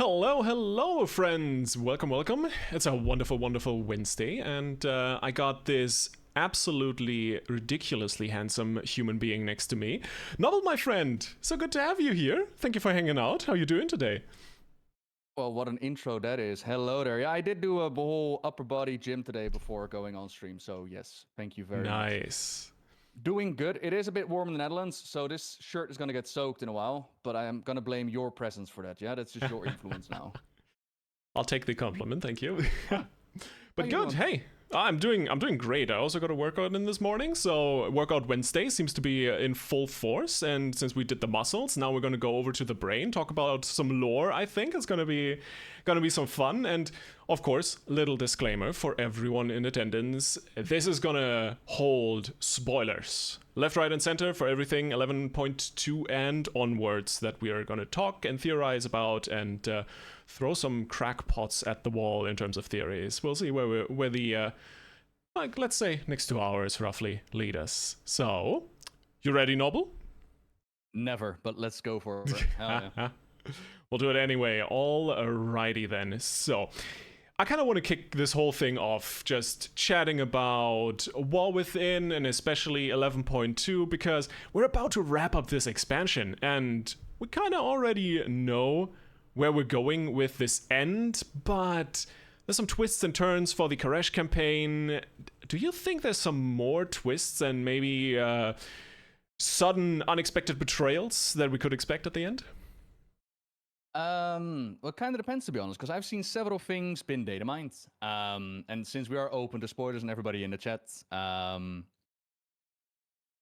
Hello, hello, friends! Welcome, welcome. It's a wonderful, wonderful Wednesday, and I got this absolutely ridiculously handsome human being next to me. Nobbel, my friend, so good to have you here. Thank you for hanging out. How are you doing today? Well, what an intro that is. Hello there. Yeah, I did do a whole upper body gym today before going on stream. So, yes, thank you very much. Nice. Doing good. It is a bit warm in the Netherlands, so this shirt is going to get soaked in a while, but I am going to blame your presence for that. Yeah, that's just your influence now. I'll take the compliment, thank you. How But you good, doing? hey. I'm doing great. I also got a workout in this morning, so workout Wednesday seems to be in full force. And since we did the muscles, now we're gonna go over to the brain, talk about some lore. I think it's gonna be some fun. And of course, little disclaimer for everyone in attendance: this is gonna hold spoilers, left, right, and center for everything 11.2 and onwards that we are gonna talk and theorize about and. Throw some crackpots at the wall in terms of theories. We'll see where the like let's say next 2 hours roughly lead us. So, you ready, Noble? Never, but let's go for it. Hell yeah. We'll do it anyway. Alrighty then. So, I kind of want to kick this whole thing off just chatting about War Within and especially 11.2 because we're about to wrap up this expansion and we kind of already know where we're going with this end, but there's some twists and turns for the Koresh campaign. Do you think there's some more twists and maybe sudden, unexpected betrayals that we could expect at the end? Well, it kind of depends, to be honest, because I've seen several things been data mined. And since we are open to spoilers and everybody in the chat,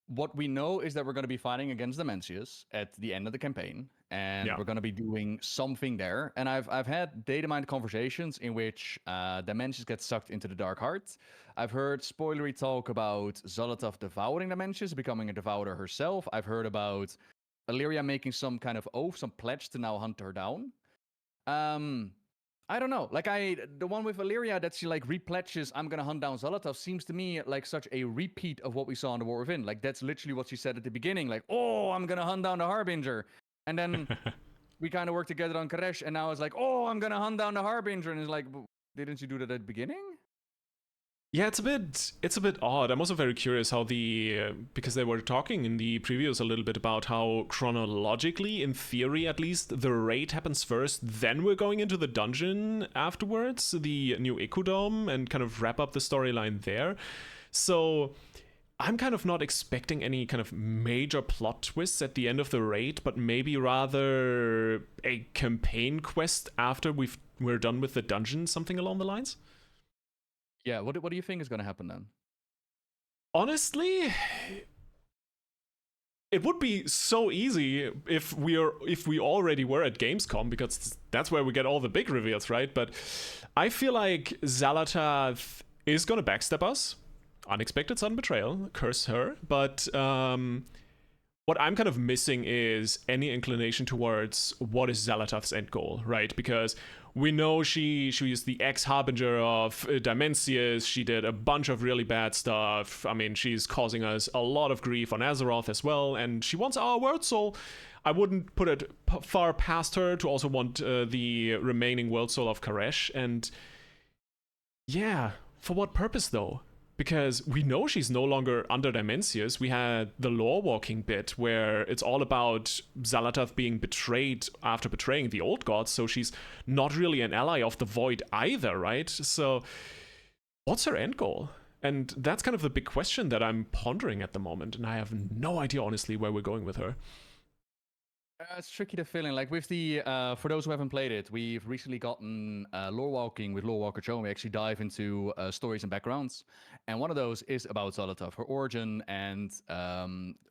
what we know is that we're going to be fighting against the Mencius at the end of the campaign, and Yeah. we're going to be doing something there. And I've had data mined conversations in which the Mencius get sucked into the Dark Heart. I've heard spoilery talk about Zolotov devouring the Mencius, becoming a devourer herself. I've heard about Illyria making some kind of oath, some pledge to now hunt her down. I don't know. Like the one with Illyria that she like repledges, I'm gonna hunt down Zolotov, seems to me like such a repeat of what we saw in the War Within. Like that's literally what she said at the beginning. Like, oh, I'm gonna hunt down the Harbinger, and then we kind of worked together on Koresh, and now it's like, oh, I'm gonna hunt down the Harbinger, and it's like, didn't you do that at the beginning? Yeah, it's a bit odd. I'm also very curious how the because they were talking in the previews a little bit about how chronologically, in theory at least, the raid happens first, then we're going into the dungeon afterwards, the new Ecudome, and kind of wrap up the storyline there. So I'm kind of not expecting any kind of major plot twists at the end of the raid, but maybe rather a campaign quest after we're done with the dungeon, something along the lines. Yeah. What do you think is gonna happen then? Honestly, it would be so easy if we already were at Gamescom because that's where we get all the big reveals, right? But I feel like Zalatath is gonna backstab us. Unexpected sudden betrayal, curse her. But what I'm kind of missing is any inclination towards what is Zalatath's end goal, right? Because we know she is the ex-harbinger of Dimensius. She did a bunch of really bad stuff. I mean, she's causing us a lot of grief on Azeroth as well, and she wants our world soul. I wouldn't put it far past her to also want the remaining world soul of Koresh. And yeah, for what purpose though? Because we know she's no longer under Dimensius. We had the lore walking bit where it's all about Zalatath being betrayed after betraying the old gods, so she's not really an ally of the Void either, right? So what's her end goal? And that's kind of the big question that I'm pondering at the moment, and I have no idea honestly where we're going with her. It's tricky to fill in. Like with the, for those who haven't played it, we've recently gotten lore walking with Lore Walker Joe. We actually dive into stories and backgrounds, and one of those is about Zolotov, her origin. And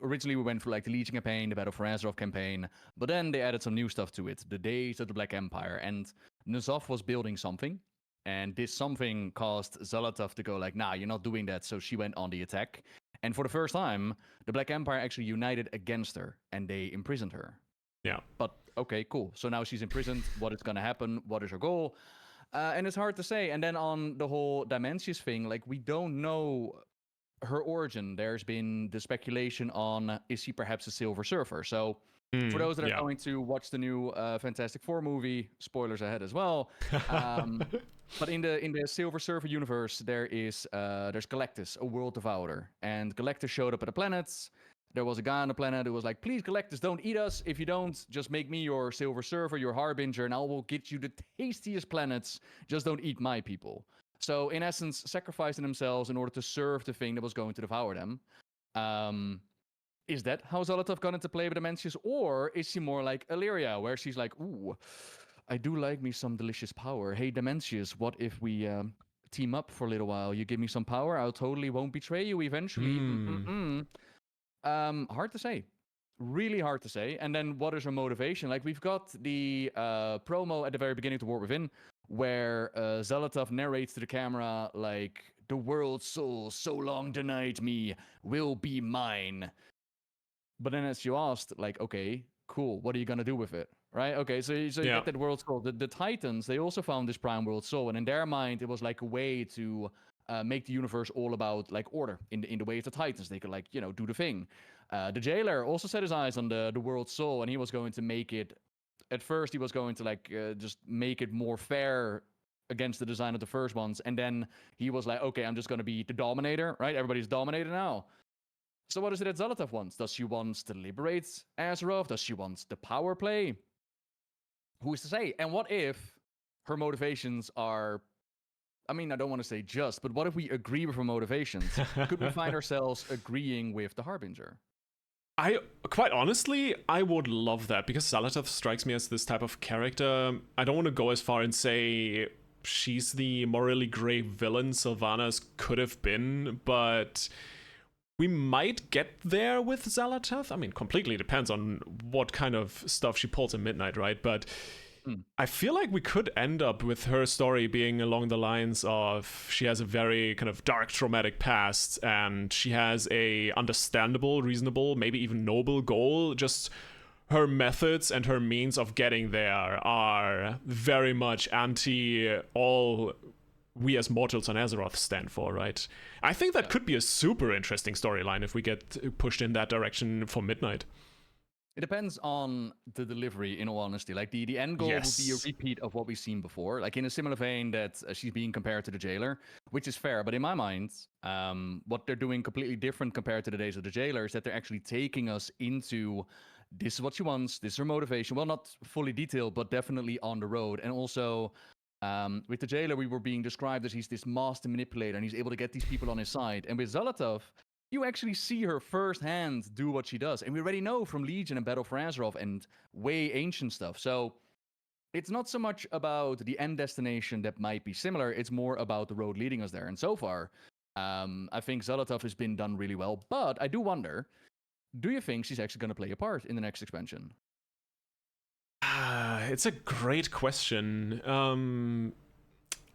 originally we went for like the Legion campaign, the Battle for Azeroth campaign, but then they added some new stuff to it, the Days of the Black Empire. And N'Zoth was building something, and this something caused Zolotov to go like, "Nah, you're not doing that." So she went on the attack, and for the first time, the Black Empire actually united against her, and they imprisoned her. Yeah. But okay, cool. So now she's imprisoned. What is going to happen? What is her goal? And it's hard to say. And then on the whole Dimensius thing, like we don't know her origin. There's been the speculation on is she perhaps a Silver Surfer? So For those that are Yeah. going to watch the new Fantastic Four movie, spoilers ahead as well. But in the Silver Surfer universe, there's Galactus, a world devourer, and Galactus showed up at the planets. There was a guy on the planet who was like, "Please, Galactus, don't eat us. If you don't, just make me your Silver Surfer, your Harbinger, and I will get you the tastiest planets. Just don't eat my people." So, in essence, sacrificing themselves in order to serve the thing that was going to devour them. Is that how Zolotov got into play with the Mencius? Or is she more like Illyria, where she's like, "Ooh, I do like me some delicious power. Hey, Demencius, what if we team up for a little while? You give me some power, I totally won't betray you eventually." Hard to say. Really hard to say. And then what is her motivation? Like, we've got the promo at the very beginning of The War Within, where Zolotov narrates to the camera, like, "The world's soul, so long denied me, will be mine." But then, as you asked, like, okay, cool, what are you gonna do with it, right? Okay, so you get that world soul. The Titans, they also found this prime world soul, and in their mind, it was like a way to make the universe all about like order in the way of the Titans. They could like do the thing. The Jailer also set his eyes on the world soul, and he was going to make it. At first, he was going to like just make it more fair against the design of the first ones, and then he was like, okay, I'm just gonna be the dominator, right? Everybody's dominator now. So what is it that Zolotov wants? Does she want to liberate Azeroth? Does she want the power play? Who is to say? And what if her motivations are, I mean, I don't want to say just, but what if we agree with her motivations? Could we find ourselves agreeing with the Harbinger? Quite honestly, I would love that, because Zolotov strikes me as this type of character. I don't want to go as far and say she's the morally gray villain Sylvanas could have been, but we might get there with Zolotov. I mean, completely depends on what kind of stuff she pulls in Midnight, right? But I feel like we could end up with her story being along the lines of she has a very kind of dark, traumatic past, and she has a understandable, reasonable, maybe even noble goal. Just her methods and her means of getting there are very much anti all we as mortals on Azeroth stand for, right? I think that could be a super interesting storyline if we get pushed in that direction for Midnight. It depends on the delivery, in all honesty. Like, the end goal would be a repeat of what we've seen before. Like, in a similar vein that she's being compared to the Jailer, which is fair. But in my mind, what they're doing completely different compared to the days of the Jailer is that they're actually taking us into, this is what she wants, this is her motivation. Well, not fully detailed, but definitely on the road. And also, with the Jailer, we were being described as he's this master manipulator, and he's able to get these people on his side. And with Zolotov, you actually see her firsthand do what she does. And we already know from Legion and Battle for Azeroth and way ancient stuff. So it's not so much about the end destination that might be similar. It's more about the road leading us there. And so far, I think Zolotov has been done really well. But I do wonder, do you think she's actually going to play a part in the next expansion? It's a great question.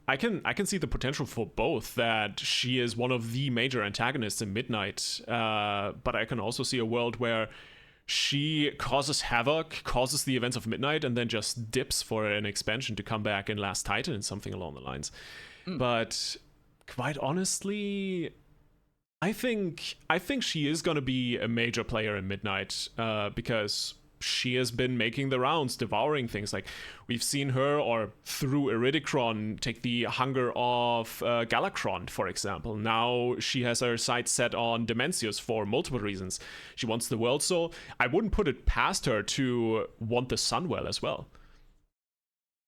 I can see the potential for both, that she is one of the major antagonists in Midnight, but I can also see a world where she causes havoc, causes the events of Midnight, and then just dips for an expansion to come back in Last Titan and something along the lines. But quite honestly, I think she is going to be a major player in Midnight, because she has been making the rounds, devouring things. Like, we've seen her, or through Iridikron, take the hunger of Galakron, for example. Now she has her sights set on Demencius for multiple reasons. She wants the world soul. I wouldn't put it past her to want the Sunwell as well.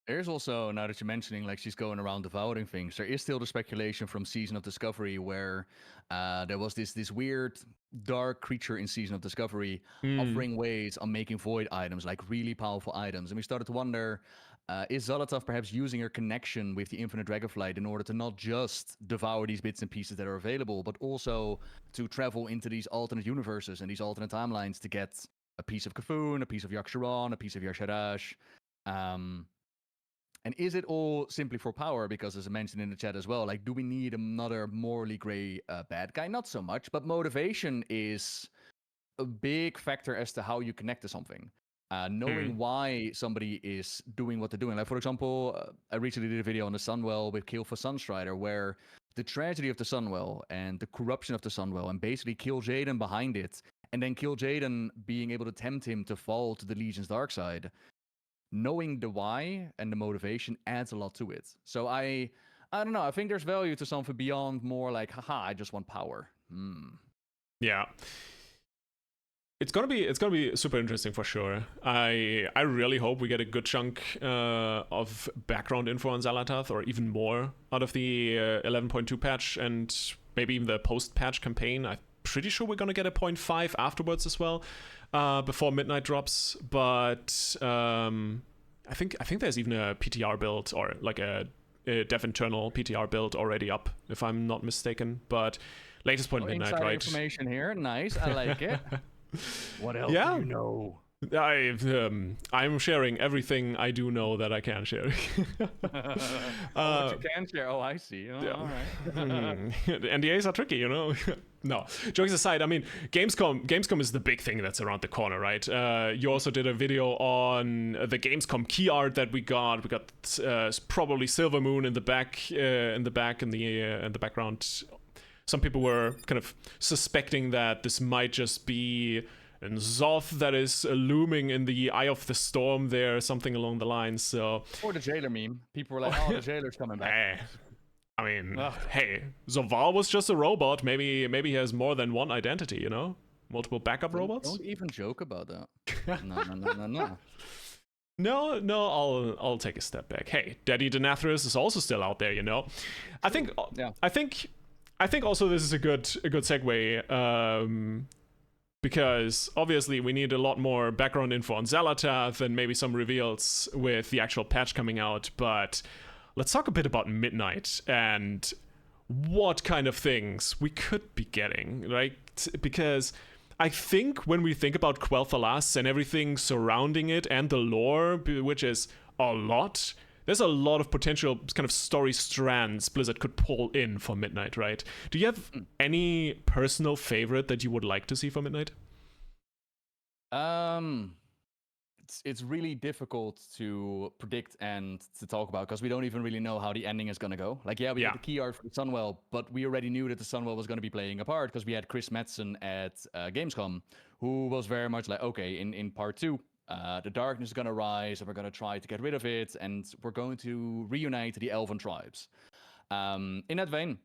There's also, now that you're mentioning, like, she's going around devouring things, there is still the speculation from Season of Discovery where there was this weird dark creature in Season of Discovery offering ways on making void items, like really powerful items. And we started to wonder, is Zolotov perhaps using her connection with the Infinite Dragonflight in order to not just devour these bits and pieces that are available, but also to travel into these alternate universes and these alternate timelines to get a piece of Kafun, a piece of Yaksharon, a piece of Yasharash. And is it all simply for power? Because, as I mentioned in the chat as well, like, do we need another morally gray bad guy? Not so much, but motivation is a big factor as to how you connect to something. Knowing why somebody is doing what they're doing. Like, for example, I recently did a video on the Sunwell with Kill for Sunstrider, where the tragedy of the Sunwell and the corruption of the Sunwell, and basically Kill Jaden behind it, and then kill Jaden, being able to tempt him to fall to the Legion's dark side. Knowing the why and the motivation adds a lot to it. So I don't know. I think there's value to something beyond more like, haha, I just want power. Yeah. It's gonna be super interesting for sure. I really hope we get a good chunk of background info on Xal'atath, or even more out of the 11.2 patch, and maybe even the post-patch campaign. I'm pretty sure we're gonna get a 0.5 afterwards as well, before Midnight drops. But I think there's even a PTR build, or like a dev internal PTR build already up, if I'm not mistaken. But latest point Midnight, inside right? Information here, nice. I like it. What else do you know? I'm sharing everything I do know that I can share. What you can share? Oh, I see. Oh, yeah. All right. NDAs are tricky, you know. No, jokes aside, I mean, Gamescom is the big thing that's around the corner, right? You also did a video on the Gamescom key art that we got. We got probably Silver Moon in the background. Some people were kind of suspecting that this might just be a Zoth that is looming in the eye of the storm there, something along the lines. So, or the jailer meme. People were like, "Oh, the jailer's coming back." I mean, hey, Zoval was just a robot. Maybe he has more than one identity, you know? Multiple backup robots? Don't even joke about that. No. No, I'll take a step back. Hey, Daddy Denathras is also still out there, you know? I think also this is a good segue, because obviously we need a lot more background info on Xal'atath and maybe some reveals with the actual patch coming out, but let's talk a bit about Midnight and what kind of things we could be getting, right? Because I think when we think about Quel'Thalas and everything surrounding it and the lore, which is a lot, there's a lot of potential kind of story strands Blizzard could pull in for Midnight, right? Do you have any personal favorite that you would like to see for Midnight? It's really difficult to predict and to talk about, because we don't even really know how the ending is going to go. Like, we had the key art for the Sunwell, but we already knew that the Sunwell was going to be playing a part, because we had Chris Metzen at Gamescom, who was very much like, okay, in part 2, the darkness is going to rise, and we're going to try to get rid of it, and we're going to reunite the Elven tribes. In that vein,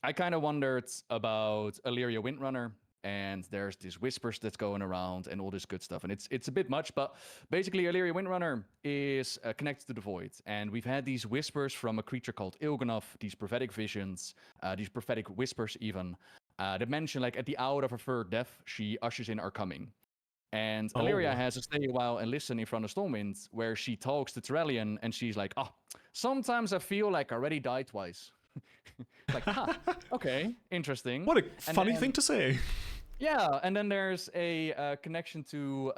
I kind of wondered about Illyria Windrunner, and there's these whispers that's going around and all this good stuff. And it's a bit much, but basically Illyria Windrunner is connected to the Void. And we've had these whispers from a creature called Il'gynoth, these prophetic visions, these prophetic whispers even, that mention, like, at the hour of her third death, she ushers in our coming. And Illyria has to stay a while and listen in front of Stormwind, where she talks to Terrellian, and she's like, sometimes I feel like I already died twice. Like, okay, interesting. What a funny thing to say. Yeah, and then there's a connection to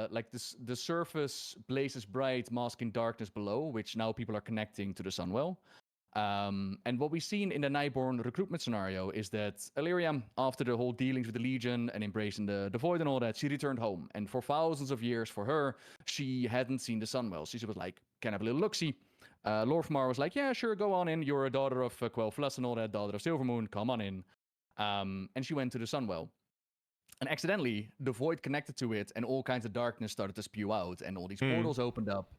like the surface blazes bright, masking darkness below, which now people are connecting to the Sunwell. And what we've seen in the Nightborn recruitment scenario is that Illyria, after the whole dealings with the Legion and embracing the Void and all that, she returned home. And for thousands of years, for her, she hadn't seen the Sunwell. So she was like, can I have a little look-see? Lorfmar was like, yeah, sure, go on in. You're a daughter of Quel'Thalas and all that, daughter of Silvermoon, come on in. And she went to the Sunwell. And accidentally, the Void connected to it, and all kinds of darkness started to spew out, and all these portals opened up.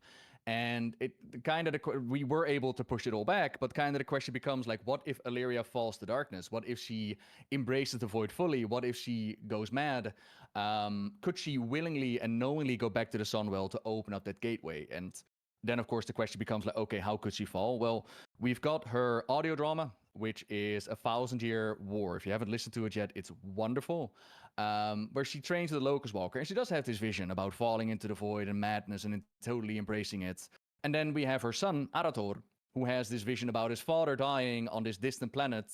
And it kind of we were able to push it all back, but kind of the question becomes, like, what if Illyria falls to darkness? What if she embraces the Void fully? What if she goes mad? Could she willingly and knowingly go back to the Sunwell to open up that gateway? And then, of course, the question becomes, like, okay, how could she fall? Well, we've got her audio drama, which is a 1,000-year war. If you haven't listened to it yet, it's wonderful. Where she trains with the Locust Walker, and she does have this vision about falling into the Void and madness and totally embracing it. And then we have her son, Arator, who has this vision about his father dying on this distant planet.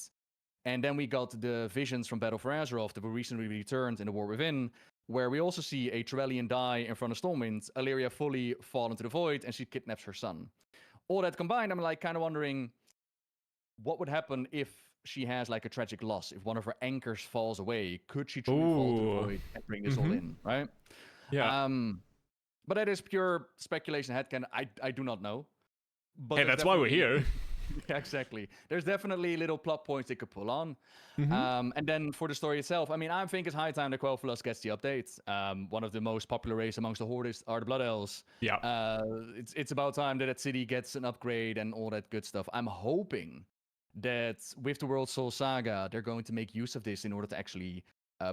And then we got the visions from Battle for Azeroth that were recently returned in The War Within, where we also see a Terrellian die in front of Stormwind, Illyria fully fall into the Void, and she kidnaps her son. All that combined, I'm like kind of wondering what would happen if she has like a tragic loss, if one of her anchors falls away. Could she truly fall to the Void and bring this all in, right? Yeah. But that is pure speculation, headcanon. I do not know. But hey, that's why we're here. Yeah, exactly. There's definitely little plot points they could pull on. Mm-hmm. And then for the story itself, I mean, I think it's high time the Quel'Thalas gets the updates. One of the most popular race amongst the Hordists are the Blood Elves. Yeah. It's about time that that city gets an upgrade and all that good stuff. I'm hoping that with the World Soul Saga, they're going to make use of this in order to actually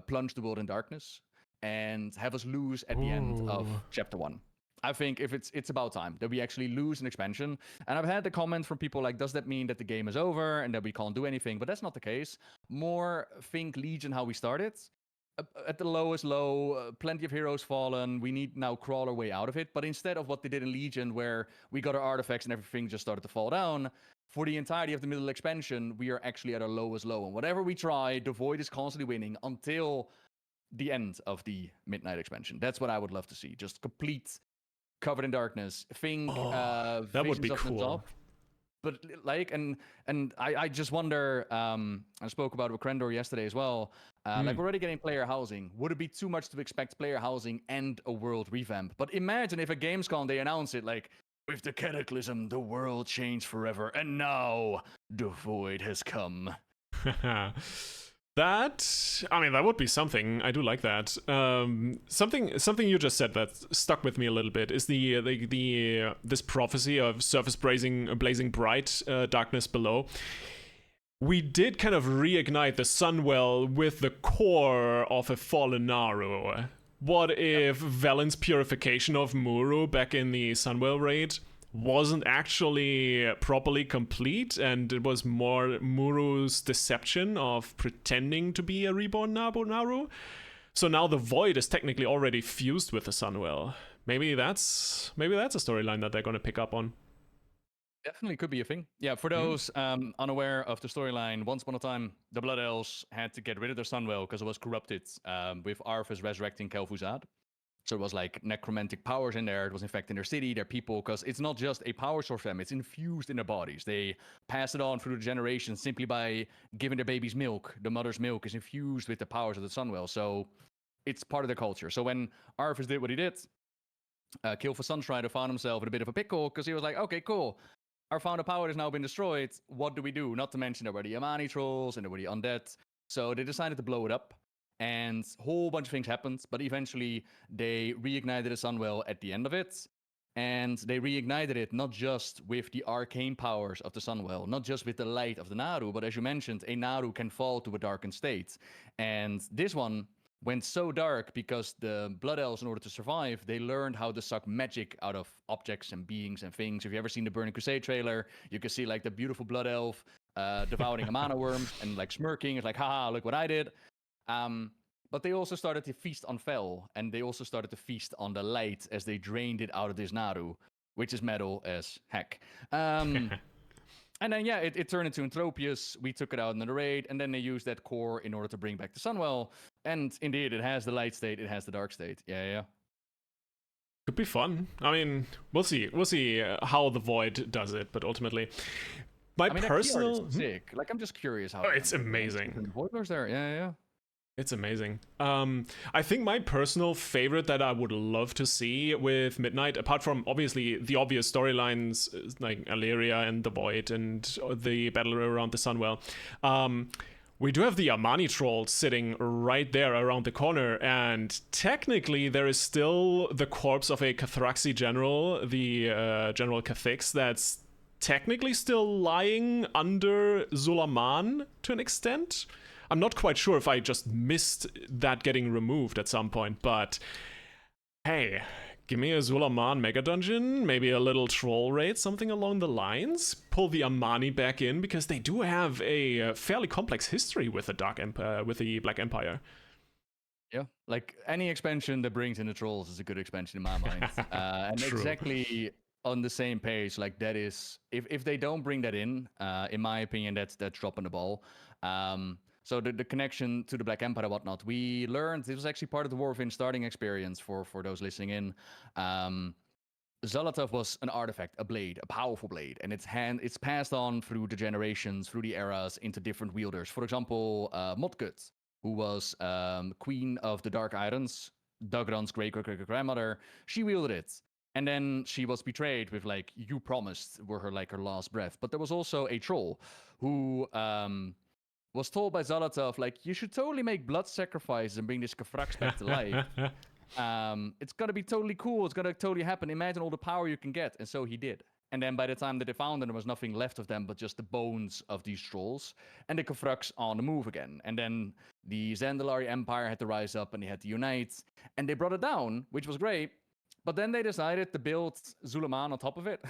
plunge the world in darkness and have us lose at the end of Ooh. Chapter 1. I think if it's about time that we actually lose an expansion. And I've had the comment from people like, does that mean that the game is over and that we can't do anything? But that's not the case. More think Legion how we started. At the lowest low, plenty of heroes fallen. We need now crawl our way out of it. But instead of what they did in Legion, where we got our artifacts and everything just started to fall down, for the entirety of the middle expansion, we are actually at our lowest low. And whatever we try, the Void is constantly winning until the end of the Midnight expansion. That's what I would love to see. Just complete covered in darkness. Think Oh, that would visions be of the cool. top. But like, and I just wonder. I spoke about it with Krendor yesterday as well. Like, we're already getting player housing. Would it be too much to expect player housing and a world revamp? But imagine if at Gamescom they announce it like, with the Cataclysm, the world changed forever, and now the Void has come. That would be something. I do like that. Something you just said that stuck with me a little bit is the this prophecy of surface blazing bright, darkness below. We did kind of reignite the Sunwell with the core of a fallen Naru. What if Valen's purification of Muru back in the Sunwell raid wasn't actually properly complete, and it was more Muru's deception of pretending to be a reborn Naru? So now the Void is technically already fused with the Sunwell. Maybe that's a storyline that they're going to pick up on. Definitely could be a thing. Yeah, for those unaware of the storyline, once upon a time, the Blood Elves had to get rid of their Sunwell because it was corrupted with Arthas resurrecting Kel'Thuzad. So it was like necromantic powers in there. It was infecting their city, their people, because it's not just a power source for them. It's infused in their bodies. They pass it on through the generations simply by giving their babies milk. The mother's milk is infused with the powers of the Sunwell. So it's part of their culture. So when Arthas did what he did, Kil'Thuzad Sunstrider found himself in a bit of a pickle because he was like, okay, cool. Our founder power has now been destroyed. What do we do? Not to mention there were the Amani trolls and there were the undead. So they decided to blow it up. And a whole bunch of things happened, but eventually they reignited the Sunwell at the end of it. And they reignited it not just with the arcane powers of the Sunwell, not just with the light of the Naru, but as you mentioned, a Naru can fall to a darkened state. And this one went so dark because the Blood Elves, in order to survive, they learned how to suck magic out of objects and beings and things. If you ever seen the Burning Crusade trailer, you can see like the beautiful Blood Elf devouring Amana worms and like smirking. It's like, haha, look what I did. But they also started to feast on Fel, and they also started to feast on the light as they drained it out of this Naru, which is metal as heck. And then, yeah, it turned into Entropius. We took it out in the raid, and then they used that core in order to bring back the Sunwell. And indeed, it has the light state, it has the dark state. Yeah. Could be fun. I mean, we'll see. We'll see how the Void does it, but ultimately, my personal that is sick. Like, I'm just curious how. Oh, it's amazing. Voidlords there, yeah. It's amazing. I think my personal favorite that I would love to see with Midnight, apart from obviously the obvious storylines like Illyria and the Void and the battle around the Sunwell, we do have the Amani trolls sitting right there around the corner, and technically there is still the corpse of a Cathraxi general, the General Cathix, that's technically still lying under Zulaman to an extent. I'm not quite sure if I just missed that getting removed at some point, but hey, give me a Zulaman mega dungeon, maybe a little troll raid, something along the lines. Pull the Amani back in, because they do have a fairly complex history with the Black Empire. Yeah, like any expansion that brings in the trolls is a good expansion in my mind. And True. exactly on the same page, like that is, if they don't bring that in my opinion, that's dropping the ball. So the connection to the Black Empire and whatnot, we learned, this was actually part of the Warfin starting experience for those listening in. Zolotov was an artifact, a blade, a powerful blade, and it's passed on through the generations, through the eras, into different wielders. For example, Modgut, who was Queen of the Dark Islands, Dagran's great-great-great-grandmother, she wielded it. And then she was betrayed with like, "You promised," were her like her last breath. But there was also a troll who was told by Zolotov, like, "You should totally make blood sacrifices and bring this Kafrax back to life. It's gonna be totally cool. It's gonna totally happen. Imagine all the power you can get." And so he did. And then by the time that they found them, there was nothing left of them but just the bones of these trolls and the Kafrax on the move again. And then the Zandalari Empire had to rise up and they had to unite. And they brought it down, which was great. But then they decided to build Zulaman on top of it.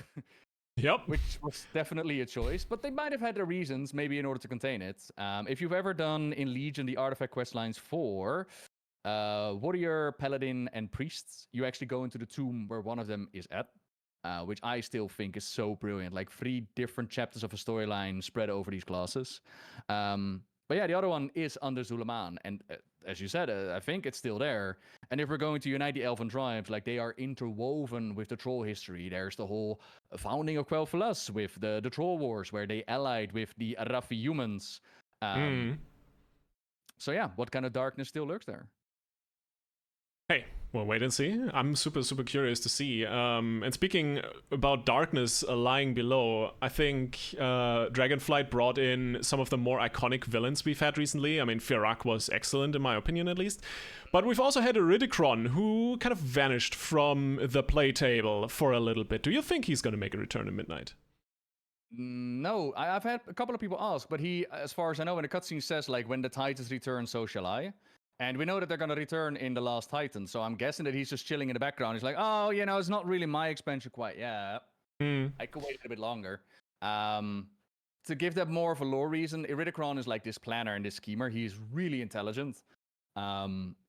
Yep. Which was definitely a choice, but they might have had their reasons, maybe in order to contain it. If you've ever done in Legion the artifact questlines for warrior, paladin, and priests, you actually go into the tomb where one of them is at, which I still think is so brilliant. Like 3 different chapters of a storyline spread over these classes. But yeah, the other one is under Zulaman, and as you said, I think it's still there. And if we're going to unite the Elven tribes, like they are interwoven with the troll history. There's the whole founding of Quel'Thalas with the troll wars, where they allied with the Arathi humans. So yeah, what kind of darkness still lurks there? Hey, well, wait and see. I'm super, super curious to see. And speaking about darkness lying below, I think Dragonflight brought in some of the more iconic villains we've had recently. I mean, Firak was excellent, in my opinion, at least. But we've also had Iridikron, who kind of vanished from the play table for a little bit. Do you think he's going to make a return in Midnight? No, I've had a couple of people ask, but he, as far as I know, in the cutscene says, like, when the Titans return, so shall I. And we know that they're going to return in The Last Titan, so I'm guessing that he's just chilling in the background. He's like, oh, it's not really my expansion quite yet. I could wait a bit longer. To give that more of a lore reason, Iridikron is like this planner and this schemer. He's really intelligent.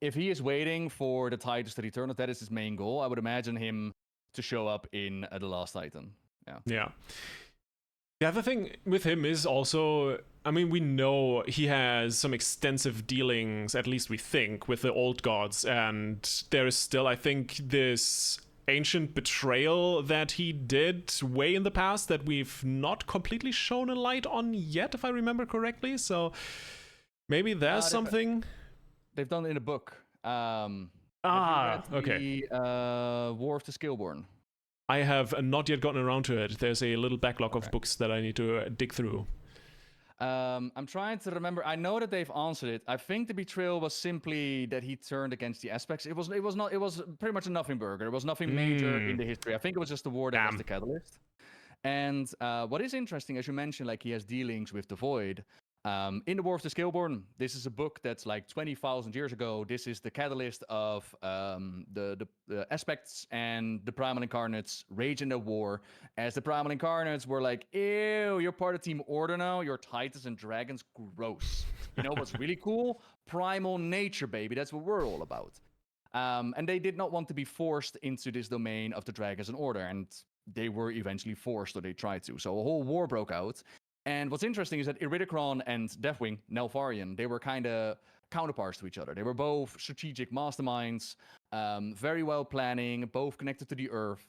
If he is waiting for the Titans to return, if that is his main goal, I would imagine him to show up in The Last Titan. Yeah. The other thing with him is also, I mean, we know he has some extensive dealings, at least we think, with the old gods, and there is still, I think, this ancient betrayal that he did way in the past that we've not completely shown a light on yet, if I remember correctly, so maybe there's something... They've done it in a book. Okay. The War of the Scaleborn. I have not yet gotten around to it. There's a little backlog of books that I need to dig through. I'm trying to remember. I know that they've answered it. I think the betrayal was simply that he turned against the aspects. It was pretty much a nothing burger. There was nothing major in the history. I think it was just the war that was the catalyst. And what is interesting, as you mentioned, like he has dealings with the Void. In the War of the Scaleborn, this is a book that's like 20,000 years ago. This is the catalyst of the aspects and the Primal Incarnates rage in the war. As the Primal Incarnates were like, ew, you're part of Team Order now. You're Titans and Dragons. Gross. You know what's really cool? Primal nature, baby. That's what we're all about. And they did not want to be forced into this domain of the Dragons and Order. And they were eventually forced, or they tried to. So a whole war broke out. And what's interesting is that Iridikron and Deathwing, Neltharion, they were kind of counterparts to each other. They were both strategic masterminds, very well planning, both connected to the Earth.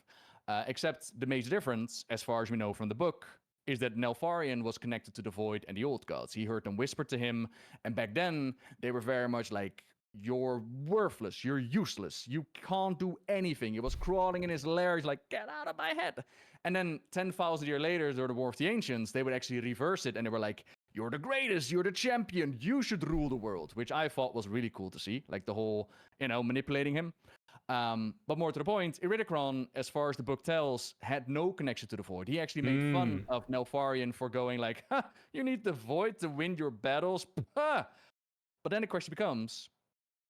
Except the major difference, as far as we know from the book, is that Neltharion was connected to the Void and the Old Gods. He heard them whisper to him, and back then, they were very much like, you're worthless, you're useless, you can't do anything. He was crawling in his lair, he's like, get out of my head. And then 10,000 years later, during the War of the Ancients, they would actually reverse it, and they were like, you're the greatest, you're the champion, you should rule the world, which I thought was really cool to see, like the whole, manipulating him. But more to the point, Iridikron, as far as the book tells, had no connection to the Void. He actually made fun of Neltharion for going like, you need the Void to win your battles. But then the question becomes,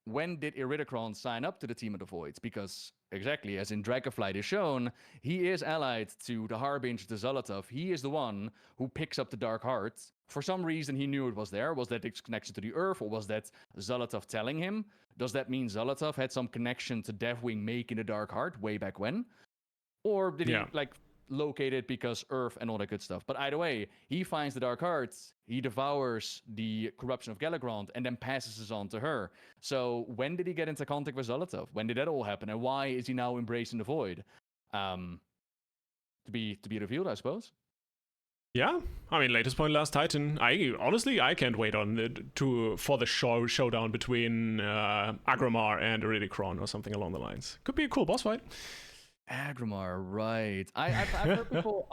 when did Iridikron sign up to the Team of the Voids? Because, exactly, as in Dragonflight is shown, he is allied to the Harbinger, to Zolotov. He is the one who picks up the Dark Heart. For some reason, he knew it was there. Was that its connection to the Earth, or was that Zolotov telling him? Does that mean Zolotov had some connection to Deathwing making the Dark Heart way back when? Or did he, locate it because Earth and all that good stuff? But either way, he finds the Dark Heart, he devours the corruption of Galagrond, and then passes it on to her. So when did he get into contact with Zolotov? When did that all happen? And why is he now embracing the Void? To be revealed, I suppose. Yeah, I mean, latest point, Last Titan. I can't wait for the showdown between Agramar and Iridikron or something along the lines. Could be a cool boss fight. Agromar, right? I've heard people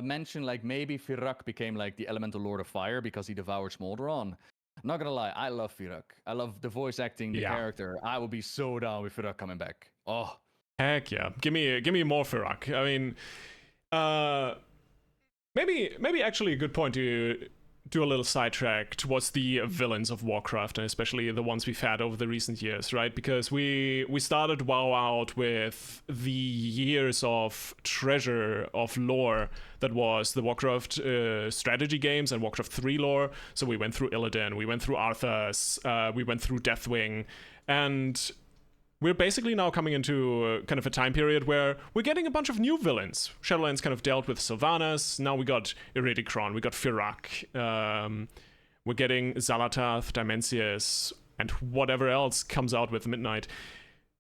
mention like maybe Firak became like the elemental lord of fire because he devoured Smolderon. Not gonna lie, I love Firak. I love the voice acting, the Yeah. character. I would be so down with Firak coming back. Oh, Heck yeah. Give me more Firak. I mean, uh, maybe actually a good point to do a little sidetrack towards the villains of Warcraft, and especially the ones we've had over the recent years, right? Because we started WoW out with the years of treasure of lore that was the Warcraft strategy games and Warcraft 3 lore. So we went through Illidan, we went through Arthas, we went through Deathwing, and we're basically now coming into kind of a time period where we're getting a bunch of new villains. Shadowlands kind of dealt with Sylvanas. Now we got Iridikron, we got Firak. We're getting Xal'atath, Dimensius, and whatever else comes out with Midnight.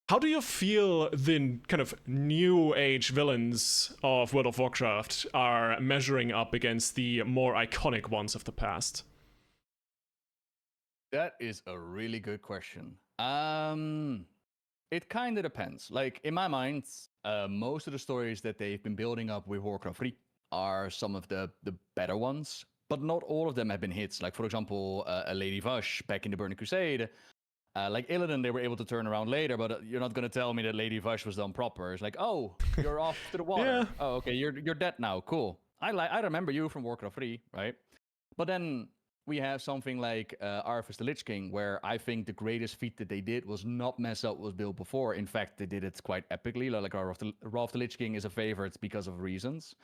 How do you feel the kind of new age villains of World of Warcraft are measuring up against the more iconic ones of the past? that is a really good question. It kind of depends. Like in my mind, most of the stories that they've been building up with Warcraft 3 are some of the better ones, but not all of them have been hits. Like for example, a Lady Vush back in the Burning Crusade. Like Illidan, they were able to turn around later, but you're not going to tell me that Lady Vush was done proper. It's like, oh, you're off to the water. Yeah. Oh, okay, you're dead now. Cool. I remember you from Warcraft 3, right? But then we have something like Arthas the Lich King, where I think the greatest feat that they did was not mess up what was built before. In fact, they did it quite epically. Like Wrath of the Lich King is a favorite because of reasons.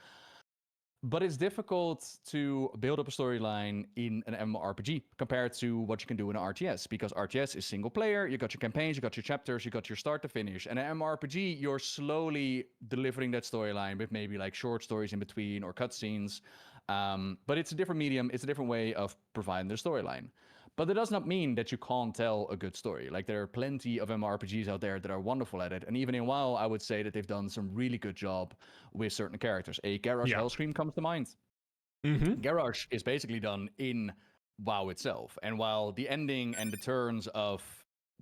But it's difficult to build up a storyline in an MMORPG compared to what you can do in an RTS, because RTS is single player, you got your campaigns, you got your chapters, you got your start to finish. And an MMORPG, you're slowly delivering that storyline with maybe like short stories in between or cutscenes. But it's a different medium, it's a different way of providing the storyline. But that does not mean that you can't tell a good story. Like there are plenty of MMORPGs out there that are wonderful at it. And even in WoW, I would say that they've done some really good job with certain characters. A Garrosh Hellscream comes to mind. Garrosh is basically done in WoW itself. And while the ending and the turns of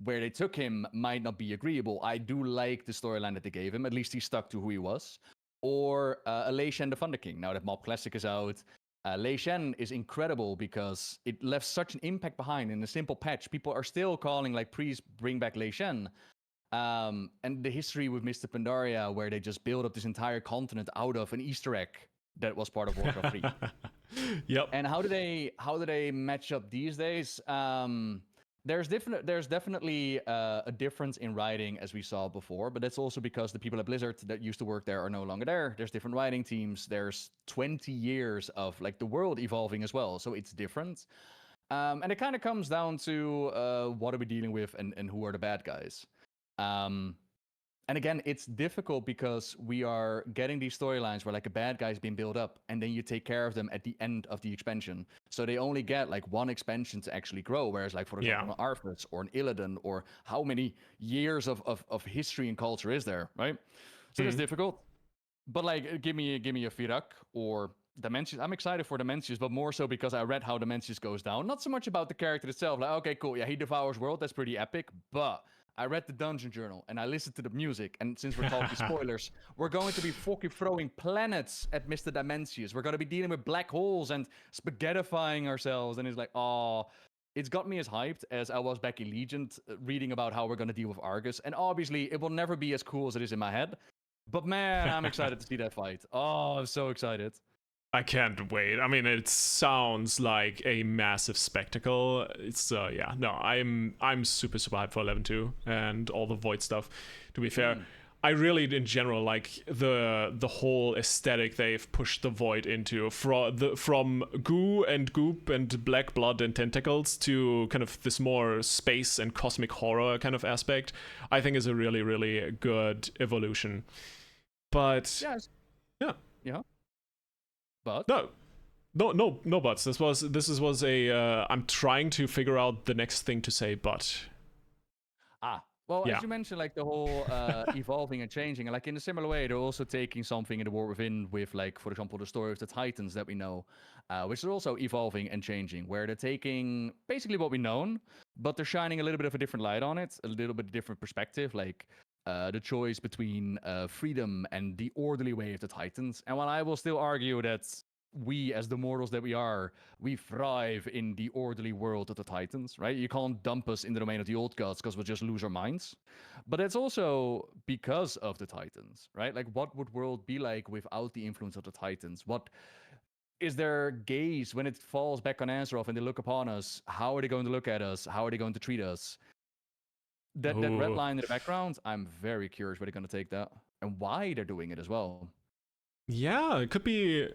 where they took him might not be agreeable, I do like the storyline that they gave him. At least he stuck to who he was. Or Lei Shen the Thunder King. Now that Mob Classic is out, Lei Shen is incredible because it left such an impact behind in a simple patch. People are still calling like, please bring back Lei Shen. And the history with Mr. Pandaria, where they just build up this entire continent out of an Easter egg that was part of Warcraft 3. Yep. And how do they match up these days? There's definitely a difference in writing as we saw before, but that's also because the people at Blizzard that used to work there are no longer there. There's different writing teams. There's 20 years of like the world evolving as well, so it's different. And it kind of comes down to what are we dealing with and who are the bad guys. And again, it's difficult because we are getting these storylines where like a bad guy's being built up and then you take care of them at the end of the expansion. So they only get like one expansion to actually grow. Whereas like, for example, an Arthas or an Illidan, or how many years of history and culture is there, right? So it's difficult. But like, give me a Firak or Dimensius. I'm excited for Dimensius, but more so because I read how Dimensius goes down. Not so much about the character itself. Like, okay, cool. Yeah, he devours world. That's pretty epic. But I read the Dungeon Journal and I listened to the music. And since we're talking spoilers, we're going to be fucking throwing planets at Mr. Dimensius. We're going to be dealing with black holes and spaghettifying ourselves. And it's like, oh, it's got me as hyped as I was back in Legion, reading about how we're going to deal with Argus. And obviously, it will never be as cool as it is in my head. But man, I'm excited to see that fight. Oh, I'm so excited. I can't wait. I mean, it sounds like a massive spectacle. It's yeah, no, I'm super hyped for 11.2 and all the Void stuff. To be fair, I really, in general, like the whole aesthetic they've pushed the Void into, from goo and goop and black blood and tentacles to kind of this more space and cosmic horror kind of aspect. I think is a really, really good evolution. But yeah. But no buts. This was a I'm trying to figure out the next thing to say, but well, as you mentioned, like the whole evolving and changing, and like in a similar way, they're also taking something in the War Within with, like, for example, the story of the Titans that we know, which is also evolving and changing, where they're taking basically what we know, but they're shining a little bit of a different light on it, a little bit different perspective. Like the choice between freedom and the orderly way of the Titans. And while I will still argue that we, as the mortals that we are, we thrive in the orderly world of the Titans, right? You can't dump us in the domain of the old gods because we'll just lose our minds. But it's also because of the Titans, right? Like, what would world be like without the influence of the Titans? What is their gaze when it falls back on Azeroth and they look upon us? How are they going to look at us? How are they going to treat us? That red line in the background, I'm very curious where they're going to take that and why they're doing it as well. Yeah, it could be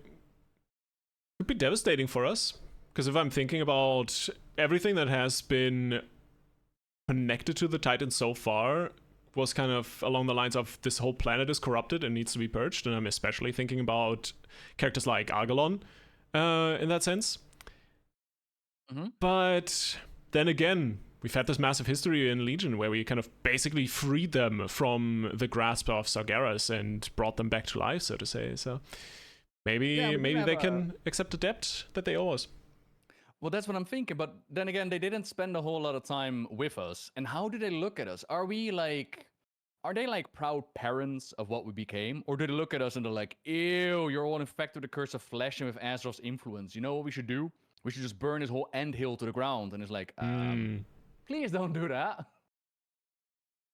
devastating for us, because if I'm thinking about everything that has been connected to the Titans so far was kind of along the lines of this whole planet is corrupted and needs to be purged, and I'm especially thinking about characters like Argalon in that sense. Mm-hmm. But then again, we've had this massive history in Legion where we kind of basically freed them from the grasp of Sargeras and brought them back to life, so to say. So maybe they can accept the debt that they owe us. Well, that's what I'm thinking. But then again, they didn't spend a whole lot of time with us. And how do they look at us? Are they like proud parents of what we became? Or do they look at us and they're like, ew, you're all infected with the curse of flesh and with Azeroth's influence. You know what we should do? We should just burn this whole anthill to the ground. And it's like, please don't do that.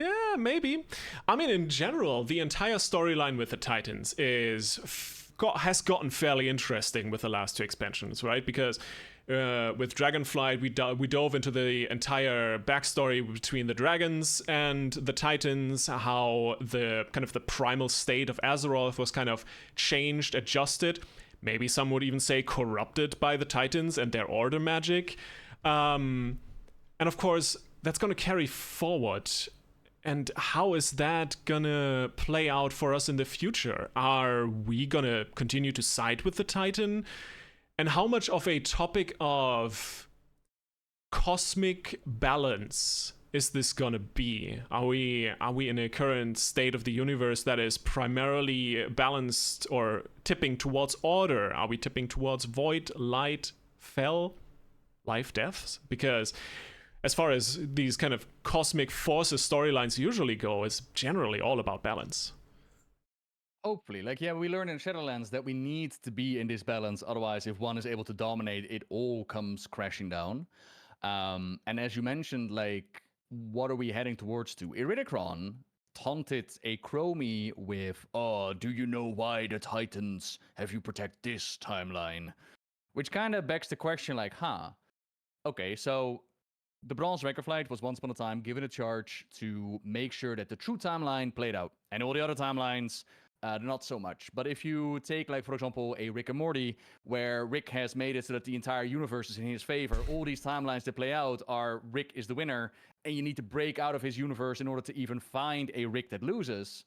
Yeah, maybe. I mean, in general, the entire storyline with the Titans has gotten fairly interesting with the last two expansions, right? Because with Dragonflight, we dove into the entire backstory between the dragons and the Titans, how the kind of the primal state of Azeroth was kind of changed, adjusted. Maybe some would even say corrupted by the Titans and their order magic. And of course, that's going to carry forward. And how is that gonna play out for us in the future? Are we gonna continue to side with the Titan? And how much of a topic of cosmic balance is this gonna be? Are we in a current state of the universe that is primarily balanced or tipping towards order? Are we tipping towards void, light, fel, life, deaths? Because as far as these kind of cosmic forces storylines usually go, it's generally all about balance. Hopefully. Like, yeah, we learn in Shadowlands that we need to be in this balance. Otherwise, if one is able to dominate, it all comes crashing down. And as you mentioned, like, what are we heading towards to? Iridikron taunted a Chromie with, oh, do you know why the Titans have you protect this timeline? Which kind of begs the question, like, okay, so the Bronze Dragonflight was once upon a time given a charge to make sure that the true timeline played out. And all the other timelines, not so much. But if you take, like, for example, a Rick and Morty, where Rick has made it so that the entire universe is in his favor, all these timelines that play out are Rick is the winner, and you need to break out of his universe in order to even find a Rick that loses.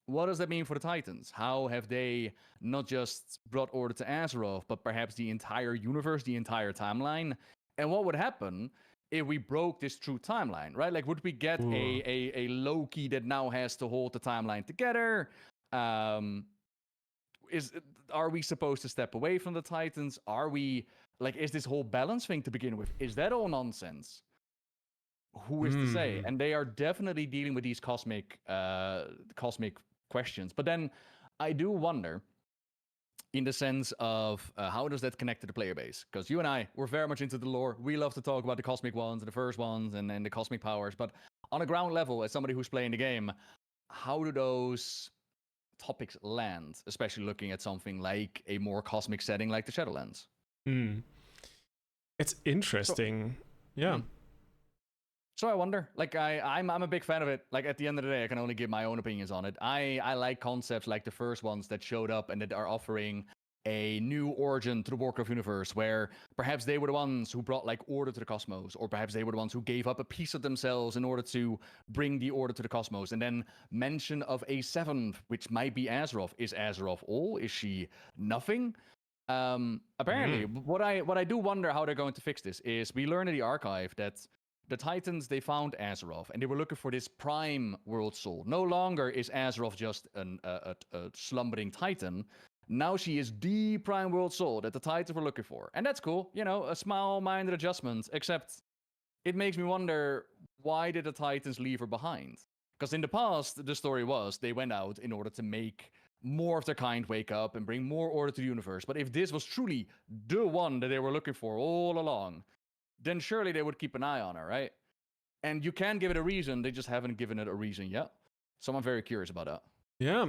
What does that mean for the Titans? How have they not just brought order to Azeroth, but perhaps the entire universe, the entire timeline? And what would happen if we broke this true timeline, right? Like, would we get a Loki that now has to hold the timeline together? Are we supposed to step away from the Titans? Are we, like, is this whole balance thing to begin with? Is that all nonsense? Who is to say? And they are definitely dealing with these cosmic questions. But then I do wonder, in the sense of how does that connect to the player base? Because you and I, we're very much into the lore. We love to talk about the cosmic ones, and the first ones, and then the cosmic powers. But on a ground level, as somebody who's playing the game, how do those topics land, especially looking at something like a more cosmic setting like the Shadowlands? It's interesting. So I wonder, like, I'm a big fan of it. Like, at the end of the day, I can only give my own opinions on it. I like concepts like the first ones that showed up and that are offering a new origin to the Warcraft universe, where perhaps they were the ones who brought, like, order to the cosmos, or perhaps they were the ones who gave up a piece of themselves in order to bring the order to the cosmos. And then mention of a seventh, which might be Azeroth. Is Azeroth all? Is she nothing? Apparently, what I do wonder how they're going to fix this is, we learn in the archive that the Titans, they found Azeroth, and they were looking for this prime world soul. No longer is Azeroth just a slumbering Titan. Now she is the prime world soul that the Titans were looking for. And that's cool, you know, a small-minded adjustment, except it makes me wonder, why did the Titans leave her behind? Because in the past, the story was they went out in order to make more of their kind wake up and bring more order to the universe. But if this was truly the one that they were looking for all along, then surely they would keep an eye on her, right? And you can give it a reason, they just haven't given it a reason yet. So I'm very curious about that. Yeah.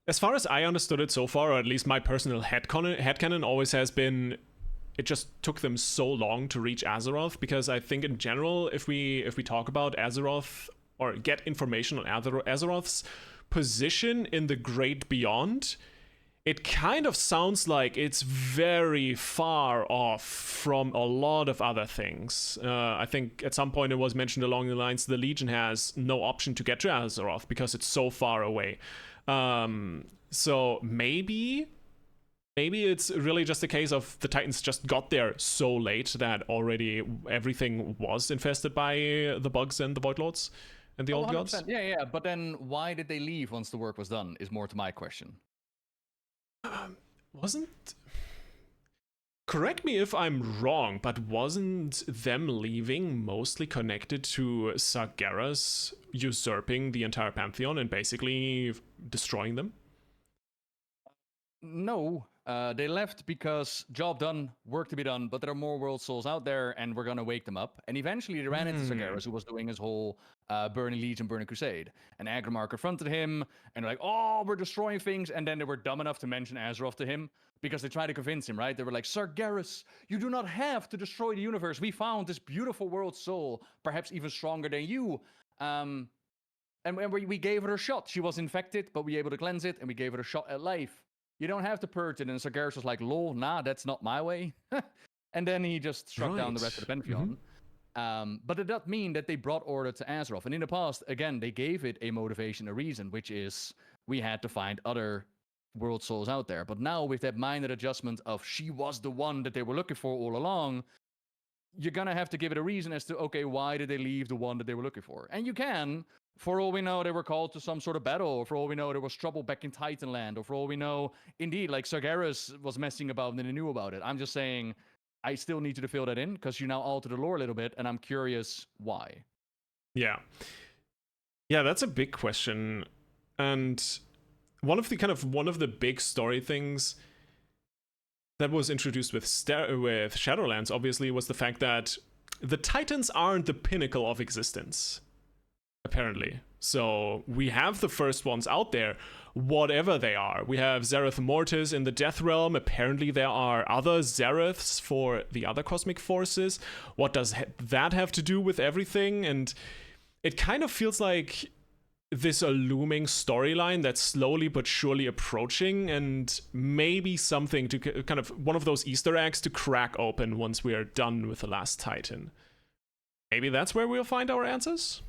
As far as I understood it so far, or at least my personal headcanon always has been, it just took them so long to reach Azeroth, because I think in general, if we talk about Azeroth or get information on Azeroth's position in the Great Beyond, it kind of sounds like it's very far off from a lot of other things. I think at some point it was mentioned along the lines the Legion has no option to get to Azeroth because it's so far away. So maybe it's really just a case of the Titans just got there so late that already everything was infested by the bugs and the Void Lords and the old gods. Yeah. But then why did they leave once the work was done is more to my question. Correct me if I'm wrong, but wasn't them leaving mostly connected to Sargeras usurping the entire Pantheon and basically destroying them? No, they left because job done, work to be done, but there are more world souls out there and we're gonna wake them up. And eventually they ran into Sargeras, who was doing his whole Burning Legion, Burning Crusade. And Agrimar confronted him and they're like, oh, we're destroying things. And then they were dumb enough to mention Azeroth to him because they tried to convince him, right? They were like, Sargeras, you do not have to destroy the universe. We found this beautiful world soul, perhaps even stronger than you. And we gave her a shot. She was infected, but we were able to cleanse it and we gave her a shot at life. You don't have to purge it. And Sargeras was like, lol, nah, that's not my way. And then he just struck down the rest of the Pantheon. But it does mean that they brought order to Azeroth. And in the past, again, they gave it a motivation, a reason, which is we had to find other world souls out there. But now with that minor adjustment of she was the one that they were looking for all along, you're going to have to give it a reason as to, okay, why did they leave the one that they were looking for? And you can. For all we know, they were called to some sort of battle, or for all we know, there was trouble back in Titanland, or for all we know, indeed, like Sargeras was messing about and they knew about it. I'm just saying, I still need you to fill that in, because you now alter the lore a little bit, and I'm curious why. Yeah, that's a big question. And one of the big story things that was introduced with Shadowlands, obviously, was the fact that the Titans aren't the pinnacle of existence, apparently. So we have the first ones out there, whatever they are. We have Zereth Mortis in the Death Realm. Apparently there are other Zereths for the other cosmic forces. What does that have to do with everything? And it kind of feels like this a looming storyline that's slowly but surely approaching, and maybe something to kind of one of those Easter eggs to crack open once we are done with the last Titan. Maybe that's where we'll find our answers?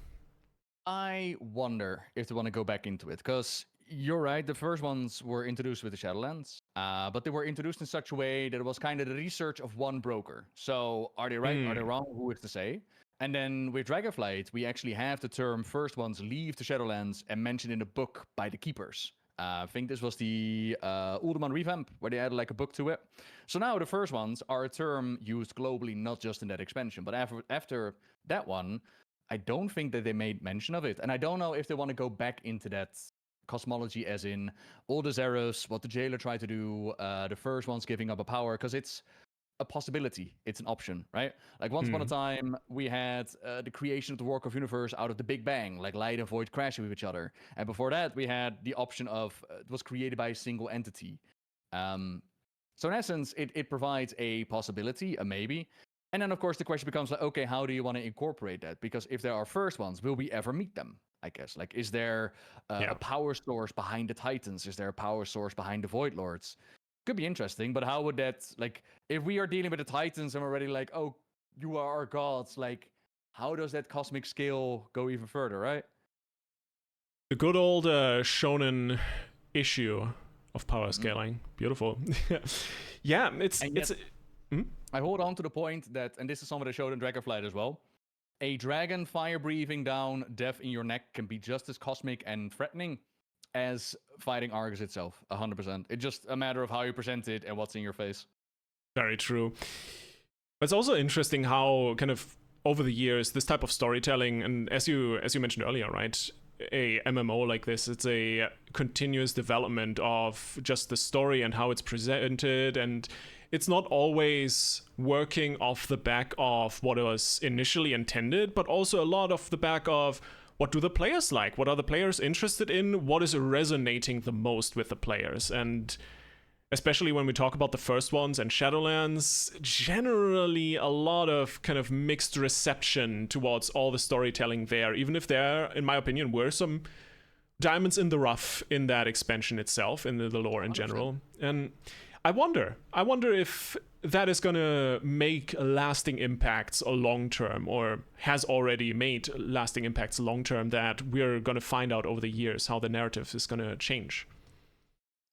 I wonder if they want to go back into it, because you're right, the first ones were introduced with the Shadowlands, but they were introduced in such a way that it was kind of the research of one broker. So are they right? Are they wrong? Who is to say? And then with Dragonflight, we actually have the term first ones leave the Shadowlands and mentioned in a book by the Keepers. I think this was the Uldaman revamp, where they added like a book to it. So now the first ones are a term used globally, not just in that expansion. But after that one, I don't think that they made mention of it. And I don't know if they want to go back into that cosmology, as in all the Zeros, what the Jailer tried to do, the first ones giving up a power, because it's a possibility. It's an option, right? Like once upon a time, we had the creation of the Warcraft universe out of the Big Bang, like light and void crashing with each other. And before that, we had the option of it was created by a single entity. So in essence, it provides a possibility, a maybe. And then, of course, the question becomes like, okay, how do you want to incorporate that? Because if there are first ones, will we ever meet them? I guess. Like, is there a power source behind the Titans? Is there a power source behind the Void Lords? Could be interesting, but how would that, like, if we are dealing with the Titans and we're already like, oh, you are our gods, like, how does that cosmic scale go even further, right? The good old shonen issue of power scaling. Beautiful. Yeah, it's... I hold on to the point that, and this is something I showed in Dragonflight as well, a dragon fire breathing down, death in your neck can be just as cosmic and threatening as fighting Argus itself, 100%. It's just a matter of how you present it and what's in your face. Very true. It's also interesting how kind of over the years this type of storytelling, and as you mentioned earlier, right, a MMO like this. It's a continuous development of just the story and how it's presented, and it's not always working off the back of what was initially intended, but also a lot of the back of what do the players like? What are the players interested in? What is resonating the most with the players? And especially when we talk about the first ones and Shadowlands, generally a lot of kind of mixed reception towards all the storytelling there, even if there, in my opinion, were some diamonds in the rough in that expansion itself, in the lore in 100%. General. And I wonder if that is going to make lasting impacts long term, or has already made lasting impacts long term, that we're going to find out over the years how the narrative is going to change.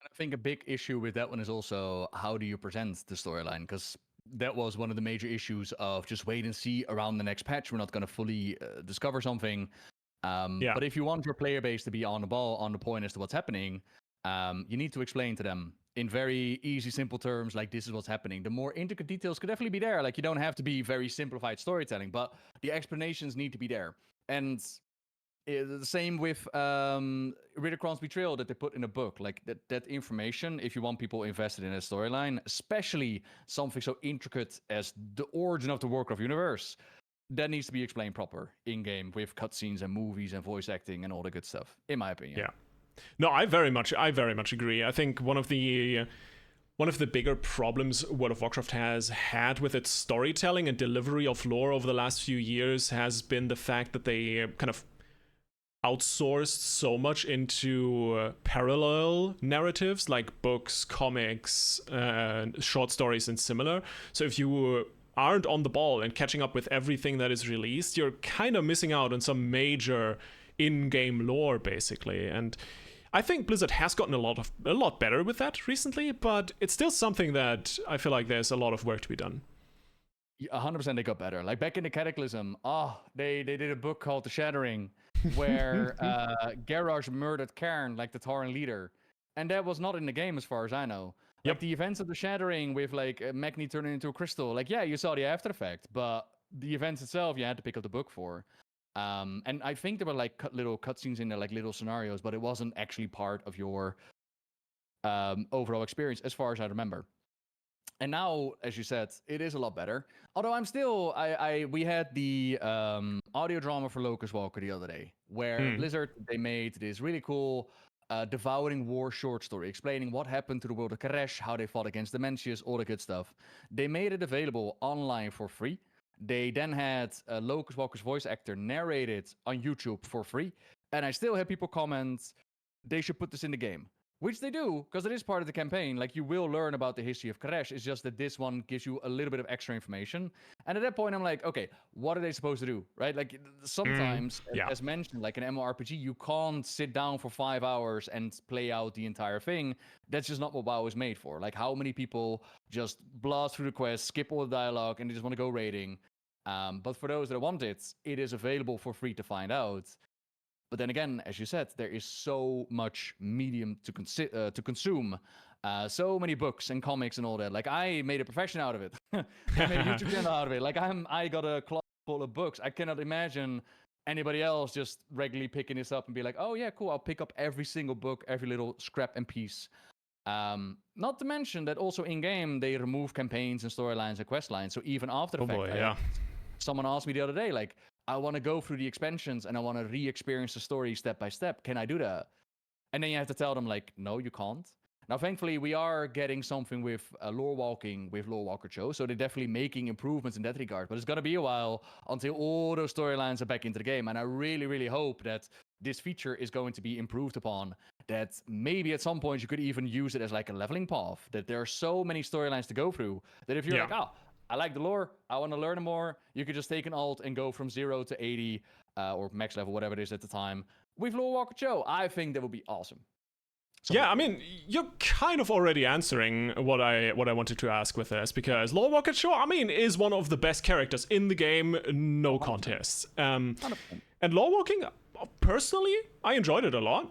I think a big issue with that one is also how do you present the storyline? Because that was one of the major issues of just wait and see around the next patch. We're not going to fully discover something. But if you want your player base to be on the ball, on the point as to what's happening, you need to explain to them in very easy, simple terms, like this is what's happening. The more intricate details could definitely be there. Like you don't have to be very simplified storytelling, but the explanations need to be there. And the same with Riddercron's Betrayal that they put in a book. Like that information, if you want people invested in a storyline, especially something so intricate as the origin of the Warcraft universe, that needs to be explained proper in-game with cutscenes and movies and voice acting and all the good stuff, in my opinion. Yeah. No, I very much agree. I think one of the bigger problems World of Warcraft has had with its storytelling and delivery of lore over the last few years has been the fact that they kind of outsourced so much into parallel narratives like books, comics, short stories, and similar. So if you aren't on the ball and catching up with everything that is released, you're kind of missing out on some major in-game lore, basically. And I think Blizzard has gotten a lot better with that recently, but it's still something that I feel like there's a lot of work to be done. 100% they got better. Like back in the Cataclysm, they did a book called The Shattering, where Garrosh murdered Cairn, like the Tauren leader, and that was not in the game as far as I know. Like the events of The Shattering with like Magni turning into a crystal, like yeah, you saw the after effect, but the events itself you had to pick up the book for. And I think there were like little cutscenes in there, like little scenarios, but it wasn't actually part of your overall experience as far as I remember. And now, as you said, it is a lot better. Although I'm still, we had the audio drama for Locust Walker the other day, where Blizzard, they made this really cool Devouring War short story, explaining what happened to the world of Karesh, how they fought against Dementius, all the good stuff. They made it available online for free. They then had Locust Walker's voice actor narrate it on YouTube for free. And I still have people comment, they should put this in the game. Which they do, because it is part of the campaign. Like, you will learn about the history of Karesh. It's just that this one gives you a little bit of extra information. And at that point, I'm like, okay, what are they supposed to do, right? Like, sometimes, as mentioned, like an MMORPG, you can't sit down for 5 hours and play out the entire thing. That's just not what WoW is made for. Like, how many people just blast through the quest, skip all the dialogue, and they just want to go raiding? But for those that want it, it is available for free to find out. But then again, as you said, there is so much medium to consume. So many books and comics and all that. Like, I made a profession out of it. I made a YouTube channel out of it. Like, I got a closet full of books. I cannot imagine anybody else just regularly picking this up and be like, oh yeah, cool, I'll pick up every single book, every little scrap and piece. Not to mention that also in-game, they remove campaigns and storylines and quest lines. So even after the fact, someone asked me the other day, like, I want to go through the expansions and I want to re-experience the story step by step. Can I do that? And then you have to tell them, like, no, you can't. Now, thankfully, we are getting something with lore walking with Lore Walker Show, so they're definitely making improvements in that regard. But it's going to be a while until all those storylines are back into the game. And I really, really hope that this feature is going to be improved upon, that maybe at some point you could even use it as like a leveling path, that there are so many storylines to go through that if you're like, oh, I like the lore, I want to learn more, you could just take an alt and go from 0 to 80 or max level, whatever it is at the time, with Lore Walker Show. I think that would be awesome. Yeah, I mean, you're kind of already answering what I wanted to ask with this, because Lore Walker Show, I mean, is one of the best characters in the game, no contest. And lore walking, personally, I enjoyed it a lot.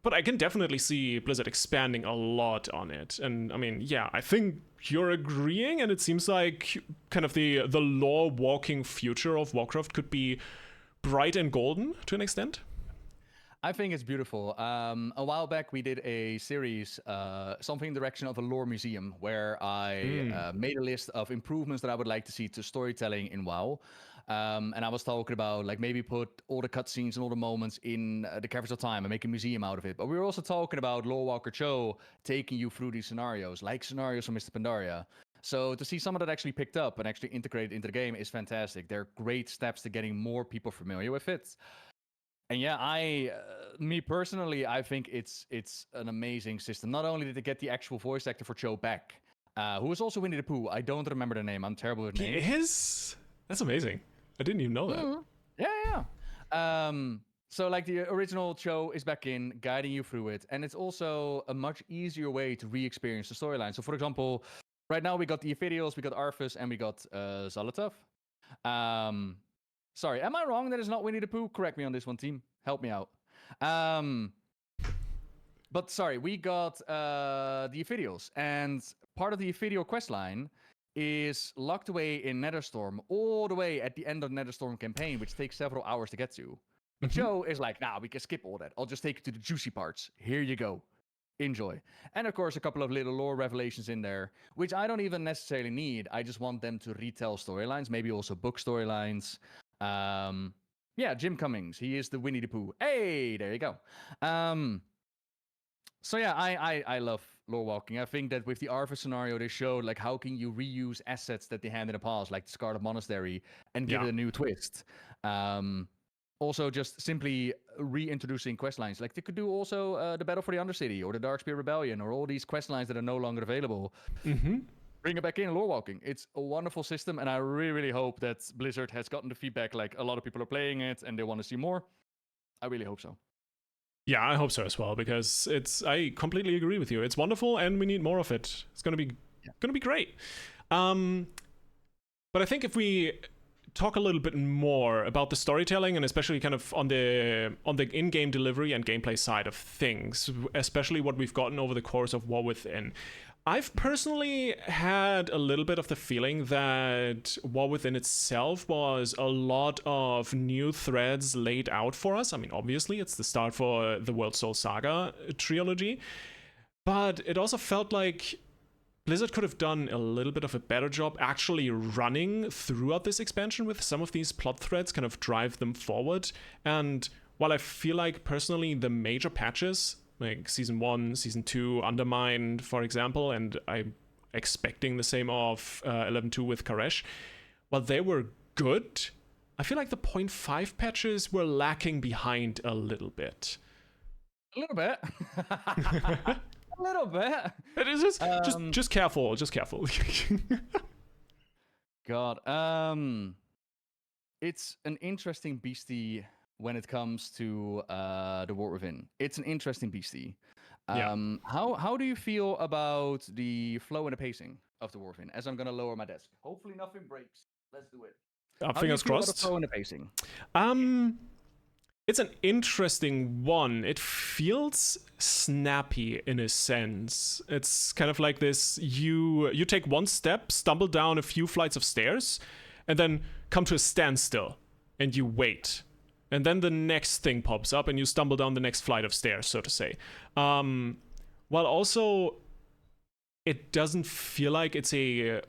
But I can definitely see Blizzard expanding a lot on it. And I mean, yeah, I think you're agreeing, and it seems like kind of the lore walking future of Warcraft could be bright and golden to an extent. I think it's beautiful. A while back, we did a series, something in the direction of a lore museum, where I made a list of improvements that I would like to see to storytelling in WoW. And I was talking about like maybe put all the cutscenes and all the moments in the Caverns of Time and make a museum out of it. But we were also talking about Lore Walker Cho taking you through these scenarios, like scenarios from Mr. Pandaria. So to see some of that actually picked up and actually integrated into the game is fantastic. They're great steps to getting more people familiar with it. And yeah, me personally, I think it's an amazing system. Not only did they get the actual voice actor for Cho back, who was also Winnie the Pooh. I don't remember the name. I'm terrible with names. That's amazing. I didn't even know that. Mm-hmm. Yeah. So like the original Cho is back in, guiding you through it, and it's also a much easier way to re-experience the storyline. So for example, right now we got the Ephidials, we got Arthas, and we got Zolotov. Sorry, am I wrong that it's not Winnie the Pooh? Correct me on this one, team. Help me out. But sorry, we got the Ephidials, and part of the Ephidial questline is locked away in Netherstorm, all the way at the end of the Netherstorm campaign, which takes several hours to get to. But Joe is like, nah, we can skip all that. I'll just take you to the juicy parts. Here you go. Enjoy. And of course, a couple of little lore revelations in there, which I don't even necessarily need. I just want them to retell storylines, maybe also book storylines. Yeah, Jim Cummings. He is the Winnie the Pooh. Hey, there you go. So yeah, I love lore walking. I think that with the Arthas scenario, they showed like how can you reuse assets that they had in the past, like the Scarlet Monastery, and give it a new twist. Also, just simply reintroducing quest lines. Like they could do also the Battle for the Undercity or the Darkspear Rebellion or all these quest lines that are no longer available. Bring it back in lore walking. It's a wonderful system, and I really, really hope that Blizzard has gotten the feedback like a lot of people are playing it and they want to see more. I really hope so. Yeah, I hope so as well, because I completely agree with you. It's wonderful and we need more of it. It's gonna be great. But I think if we talk a little bit more about the storytelling and especially kind of on the in-game delivery and gameplay side of things, especially what we've gotten over the course of War Within. I've personally had a little bit of the feeling that War Within itself was a lot of new threads laid out for us. I mean, obviously, it's the start for the World Soul Saga trilogy, but it also felt like Blizzard could have done a little bit of a better job actually running throughout this expansion with some of these plot threads, kind of drive them forward. And while I feel like personally the major patches, like Season 1, Season 2, Undermined, for example, and I'm expecting the same of 11.2 with Karesh, while they were good, I feel like the 0.5 patches were lacking behind a little bit. A little bit. A little bit. It is just careful, just careful. God. It's an interesting beastie when it comes to the War Within. It's an interesting beastie. How do you feel about the flow and the pacing of the War Within? As I'm gonna lower my desk. Hopefully nothing breaks. Let's do it. Fingers crossed. About the flow and the pacing? It's an interesting one. It feels snappy in a sense. It's kind of like this, you take one step, stumble down a few flights of stairs, and then come to a standstill, and you wait. And then the next thing pops up, and you stumble down the next flight of stairs, so to say. While also, it doesn't feel like it's a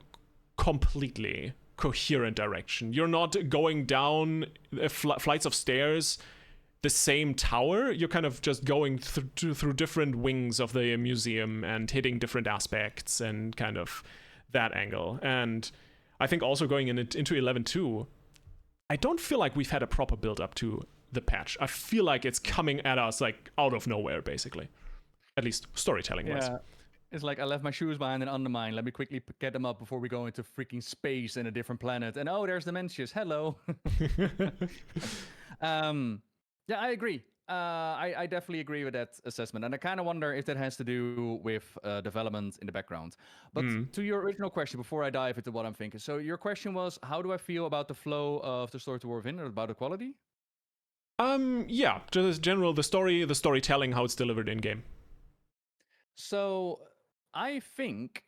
completely coherent direction. You're not going down flights of stairs the same tower. You're kind of just going through different wings of the museum and hitting different aspects and kind of that angle. And I think also going into 11.2, I don't feel like we've had a proper build up to the patch. I feel like it's coming at us like out of nowhere, basically. At least storytelling wise. Yeah. It's like I left my shoes behind and Undermine. Let me quickly get them up before we go into freaking space and a different planet. And oh, there's the Mencius. Hello. Yeah, I agree. I definitely agree with that assessment. And I kind of wonder if that has to do with development in the background. But to your original question, before I dive into what I'm thinking. So your question was, how do I feel about the flow of the story to War Within, or about the quality? Yeah, just general, the storytelling, how it's delivered in game. So I think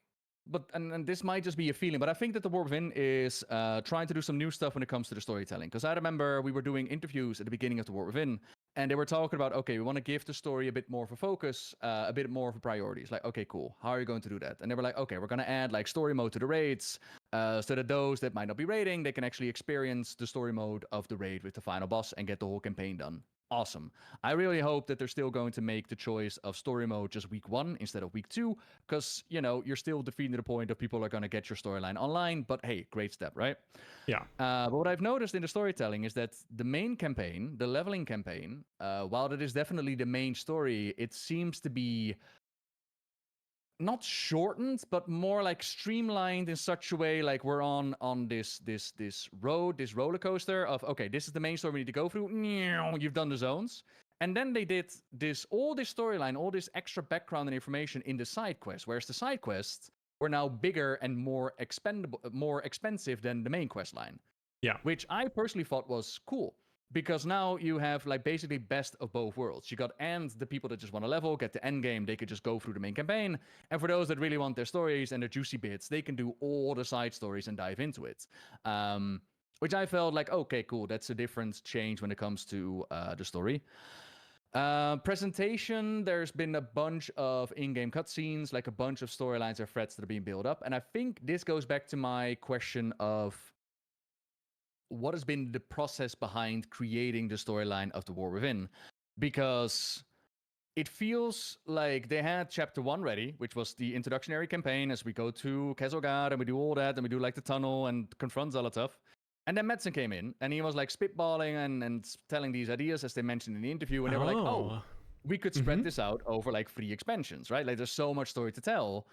but and this might just be a feeling, but I think that the War Within is trying to do some new stuff when it comes to the storytelling. Because I remember we were doing interviews at the beginning of the War Within, and they were talking about, okay, we want to give the story a bit more of a focus, a bit more of a priority. It's like, okay, cool. How are you going to do that? And they were like, okay, we're going to add like story mode to the raids, so that those that might not be raiding, they can actually experience the story mode of the raid with the final boss and get the whole campaign done. Awesome. I really hope that they're still going to make the choice of story mode just week 1 instead of week 2, because, you're still defeating the point of people are going to get your storyline online, but hey, great step, right? Yeah. But what I've noticed in the storytelling is that the main campaign, the leveling campaign, while it is definitely the main story, it seems to be not shortened, but more like streamlined in such a way, like we're on this road, this roller coaster of, okay, this is the main story we need to go through. You've done the zones, and then they did all this storyline, all this extra background and information in the side quest, whereas the side quests were now bigger and more expensive than the main quest line. Yeah. Which I personally thought was cool. Because now you have like basically best of both worlds. You got the people that just want to level, get the end game, they could just go through the main campaign. And for those that really want their stories and their juicy bits, they can do all the side stories and dive into it. Which I felt like, okay, cool. That's a different change when it comes to the story. Presentation, there's been a bunch of in-game cutscenes, like a bunch of storylines or threads that are being built up. And I think this goes back to my question of what has been the process behind creating the storyline of the War Within, because it feels like they had chapter 1 ready, which was the introductionary campaign as we go to Kezelgard and we do all that and we do like the tunnel and confront Zolotov. And then Metzen came in and he was like spitballing and telling these ideas as they mentioned in the interview, and they were like, oh, we could spread this out over like 3 expansions, right? Like there's so much story to tell.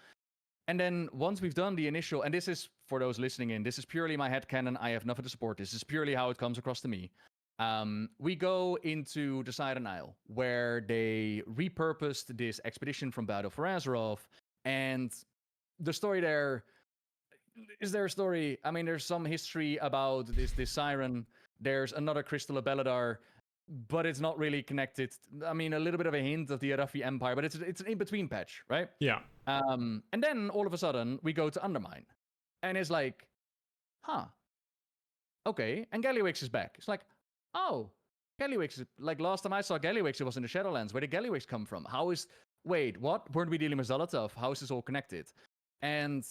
And then once we've done the initial, and this is for those listening in, this is purely my headcanon. I have nothing to support this. This is purely how it comes across to me. We go into the Siren Isle, where they repurposed this expedition from Battle for Azeroth, and the story there is there a story. I mean, there's some history about this Siren. There's another Crystal of Beledar, but it's not really connected. I mean, a little bit of a hint of the Arathi Empire, but it's an in-between patch, right? Yeah. And then all of a sudden we go to Undermine, and it's like, huh, okay. And Gallywix is back. It's like, oh, Gallywix is like last time I saw Gallywix, it was in the Shadowlands. Where did Gallywix come from? Wait, what? Weren't we dealing with Zolotov? How is this all connected? And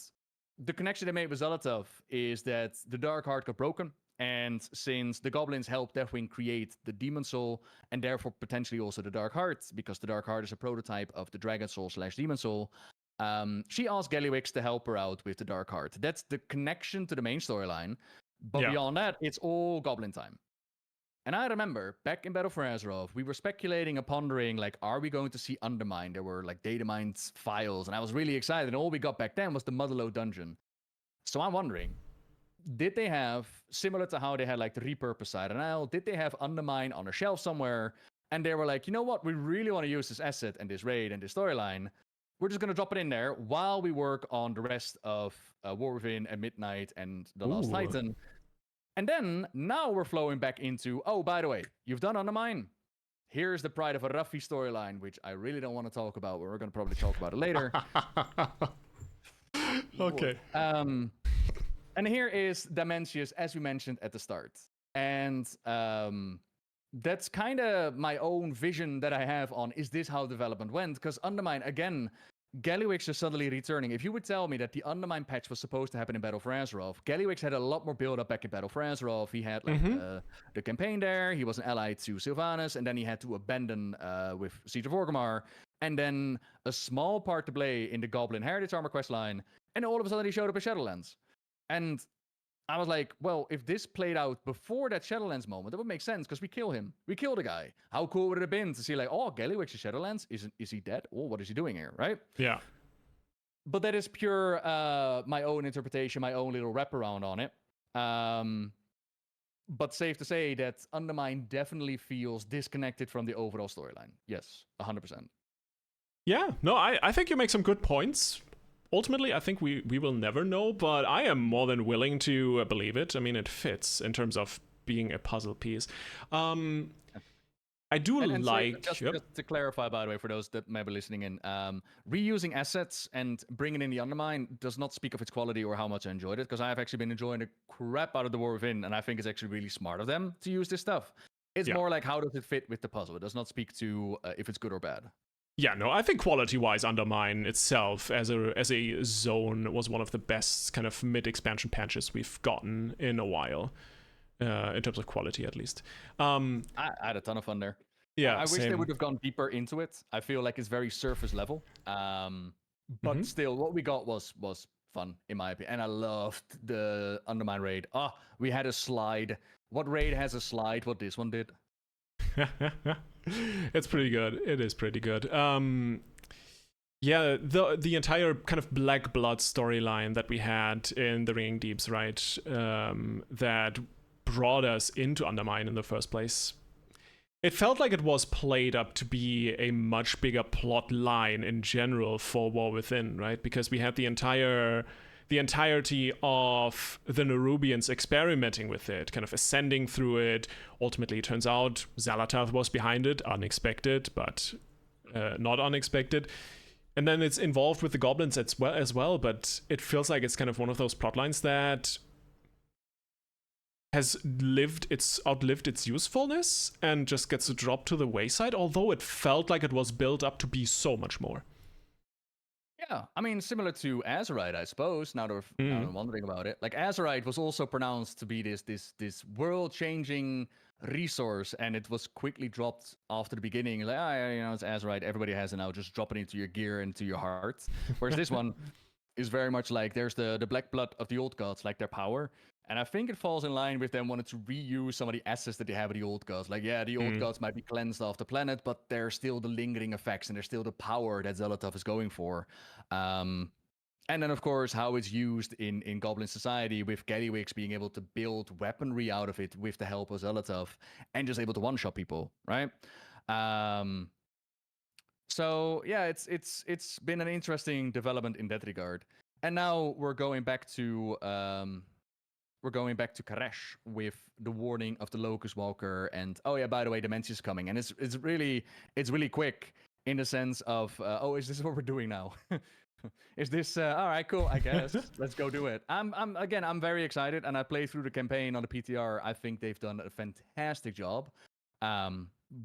the connection they made with Zolotov is that the Dark Heart got broken. And since the goblins helped Deathwing create the Demon Soul, and therefore potentially also the Dark Heart, because the Dark Heart is a prototype of the Dragon Soul / Demon Soul, she asked Gallywix to help her out with the Dark Heart. That's the connection to the main storyline. But beyond that, it's all Goblin time. And I remember back in Battle for Azeroth, we were speculating and pondering, like, are we going to see Undermine? There were like datamined files, and I was really excited. And all we got back then was the Motherlode dungeon. So I'm wondering, did they have, similar to how they had like the repurposed Siren Isle, did they have Undermine on a shelf somewhere? And they were like, you know what? We really want to use this asset and this raid and this storyline. We're just going to drop it in there while we work on the rest of War Within and Midnight and The Last Titan. And then now we're flowing back into, oh, by the way, you've done Undermine. Here's the Pride of Arathi storyline, which I really don't want to talk about, but we're going to probably talk about it later. Okay. And here is Dimensius, as we mentioned at the start. And that's kind of my own vision that I have on, is this how development went? Because Undermine, again, Gallywix is suddenly returning. If you would tell me that the Undermine patch was supposed to happen in Battle for Azeroth, Gallywix had a lot more build-up back in Battle for Azeroth. He had like the campaign there. He was an ally to Sylvanas, and then he had to abandon with Siege of Orgrimmar. And then a small part to play in the Goblin Heritage Armor questline. And all of a sudden he showed up in Shadowlands. And I was like, well, if this played out before that Shadowlands moment, that would make sense, because we kill him. We kill the guy. How cool would it have been to see, like, oh, Gallywix is Shadowlands? Is he dead? Oh, what is he doing here, right? Yeah. But that is pure my own interpretation, my own little wraparound on it. But safe to say that Undermine definitely feels disconnected from the overall storyline. Yes, 100%. Yeah, no, I think you make some good points. Ultimately, I think we will never know, but I am more than willing to believe it. I mean, it fits in terms of being a puzzle piece. I do And so like. Yep. just to clarify, by the way, for those that may be listening in, reusing assets and bringing in the Undermine does not speak of its quality or how much I enjoyed it, because I have actually been enjoying the crap out of the War Within, and I think it's actually really smart of them to use this stuff. It's Yeah. more like how does it fit with the puzzle. It does not speak to if it's good or bad. Yeah, no, I think quality-wise, Undermine itself as a zone was one of the best kind of mid-expansion patches we've gotten in a while, in terms of quality at least. I had a ton of fun there. Yeah, I wish they same. would have gone deeper into it. I feel like it's very surface level. But still, what we got was fun in my opinion, and I loved the Undermine raid. We had a slide. What raid has a slide? What this one did? It's pretty good. It is pretty good. Yeah, the entire kind of Black Blood storyline that we had in the Ringing Deeps, right? That brought us into Undermine in the first place. It felt like it was played up to be a much bigger plot line in general for War Within, right? Because we had the entirety of the Nerubians experimenting with it, kind of ascending through it. Ultimately, it turns out Xal'atath was behind it, unexpected, but not unexpected. And then it's involved with the goblins as well, but it feels like it's kind of one of those plot lines that has outlived its usefulness and just gets dropped to the wayside, although it felt like it was built up to be so much more. Yeah, I mean, similar to Azerite, I suppose. Now that I'm wondering about it, like Azerite was also pronounced to be this world-changing resource, and it was quickly dropped after the beginning. Like, it's Azerite. Everybody has it now. Just drop it into your gear, into your heart. Whereas this one is very much like there's the black blood of the old gods, like their power. And I think it falls in line with them wanting to reuse some of the assets that they have of the old gods. Like, yeah, the old gods might be cleansed off the planet, but there's still the lingering effects and there's still the power that Xal'atath is going for. And then, of course, how it's used in Goblin Society with Gallywix being able to build weaponry out of it with the help of Xal'atath and just able to one-shot people, right? So yeah, it's been an interesting development in that regard. And now we're going back to Karesh with the warning of the Locust Walker, and oh yeah, by the way, Dementia's coming, and it's really quick in the sense of is this what we're doing now? Is this all right? Cool, I guess let's go do it. I'm very excited, and I played through the campaign on the PTR. I think they've done a fantastic job.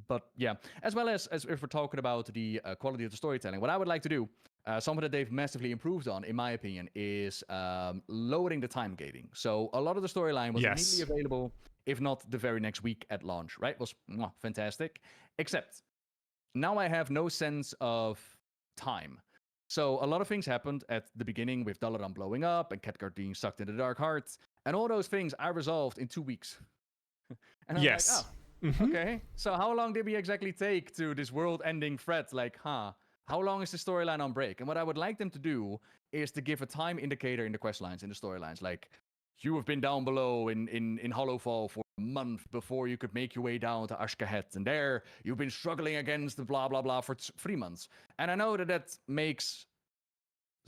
But yeah, as well as if we're talking about the quality of the storytelling, what I would like to do, something that they've massively improved on, in my opinion, is lowering the time gating. So a lot of the storyline was immediately available, if not the very next week at launch, right? It was fantastic. Except now I have no sense of time. So a lot of things happened at the beginning with Dalaran blowing up and Khadgar being sucked into the Dark Heart. And all those things I resolved in 2 weeks. And I'm like, okay, so how long did we exactly take to this world-ending threat? Like, how long is the storyline on break? And what I would like them to do is to give a time indicator in the quest lines, in the storylines. Like, you have been down below in Hollowfall for a month before you could make your way down to Ashkahet. And there, you've been struggling against the blah, blah, blah for 3 months. And I know that makes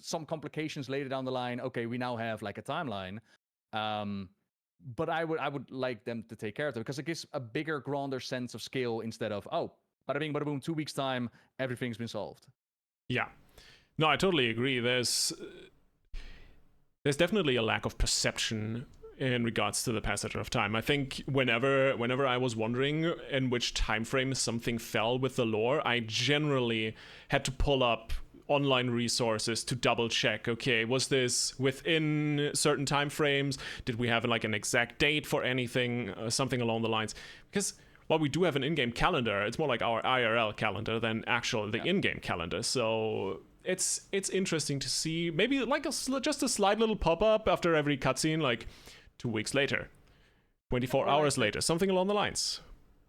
some complications later down the line. Okay, we now have like a timeline. But I would like them to take care of it because it gives a bigger, grander sense of scale instead of, bada bing, bada boom, 2 weeks time, everything's been solved. Yeah. No, I totally agree. There's definitely a lack of perception in regards to the passage of time. I think whenever I was wondering in which time frame something fell with the lore, I generally had to pull up online resources to double check, okay, was this within certain time frames? Did we have like an exact date for anything, something along the lines? Because while we do have an in-game calendar, it's more like our IRL calendar than the in-game calendar. So it's interesting to see maybe like just a slight little pop-up after every cutscene, like 2 weeks later, 24 hours later, something along the lines.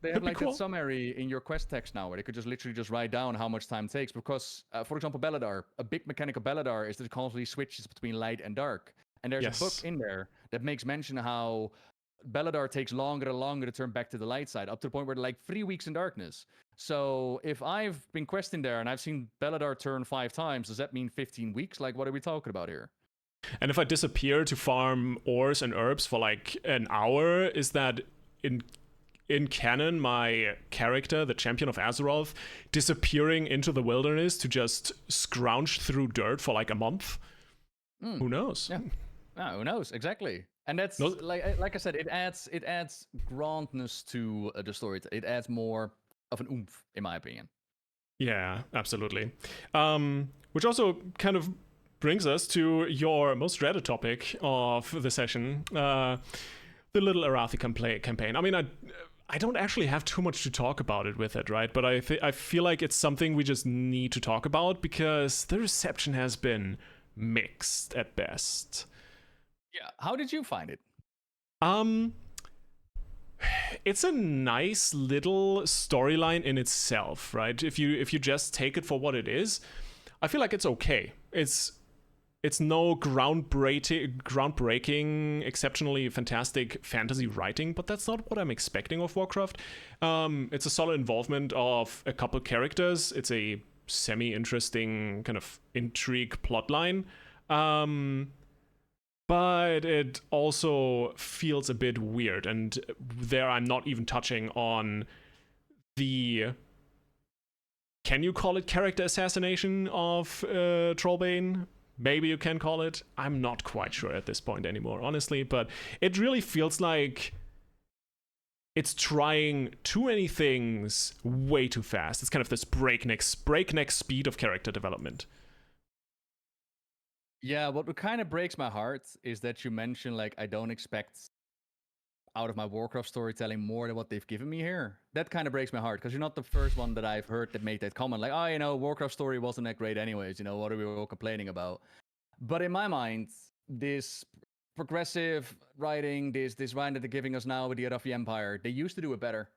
They have like that summary in your quest text now where they could just literally write down how much time it takes because, for example, Beladar, a big mechanic of Beladar is that it constantly switches between light and dark. And there's a book in there that makes mention how Beladar takes longer and longer to turn back to the light side, up to the point where they're like 3 weeks in darkness. So if I've been questing there and I've seen Beladar turn 5 times, does that mean 15 weeks? Like, what are we talking about here? And if I disappear to farm ores and herbs for like an hour, is that in canon my character, the champion of Azeroth, disappearing into the wilderness to just scrounge through dirt for like a month. Who knows? Yeah. Who knows? Exactly. And that's No- like I said, it adds grandness to the story. It adds more of an oomph, in my opinion. Yeah, absolutely. Which also kind of brings us to your most dreaded topic of the session, the Little Arathi campaign. I mean, I don't actually have too much to talk about it with it, right? But I feel like it's something we just need to talk about because the reception has been mixed at best. Yeah. How did you find it? It's a nice little storyline in itself, right? If you just take it for what it is, I feel like it's okay. It's no groundbreaking, exceptionally fantastic fantasy writing, but that's not what I'm expecting of Warcraft. It's a solid involvement of a couple characters. It's a semi-interesting kind of intrigue plotline. But it also feels a bit weird, and there I'm not even touching on the, can you call it character assassination of Trollbane? Maybe you can call it. I'm not quite sure at this point anymore, honestly, but it really feels like it's trying too many things way too fast. It's kind of this breakneck speed of character development. Yeah, what kind of breaks my heart is that you mentioned, like, I don't expect out of my Warcraft storytelling more than what they've given me here. That kind of breaks my heart because you're not the first one that I've heard that made that comment. Like, oh, Warcraft story wasn't that great anyways. What are we all complaining about? But in my mind, this progressive writing, this writing that they're giving us now with the Era of the Empire, they used to do it better.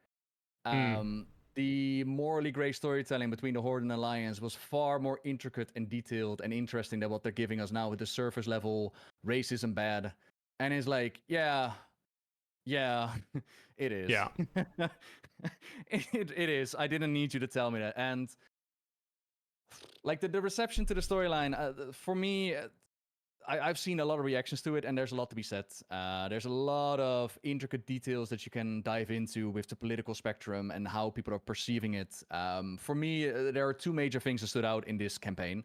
The morally gray storytelling between the Horde and Alliance was far more intricate and detailed and interesting than what they're giving us now with the surface level racism bad. And it's like, yeah, it is. Yeah. it is. I didn't need you to tell me that. And like the reception to the storyline, for me, I've seen a lot of reactions to it, and there's a lot to be said. There's a lot of intricate details that you can dive into with the political spectrum and how people are perceiving it. For me, there are two major things that stood out in this campaign.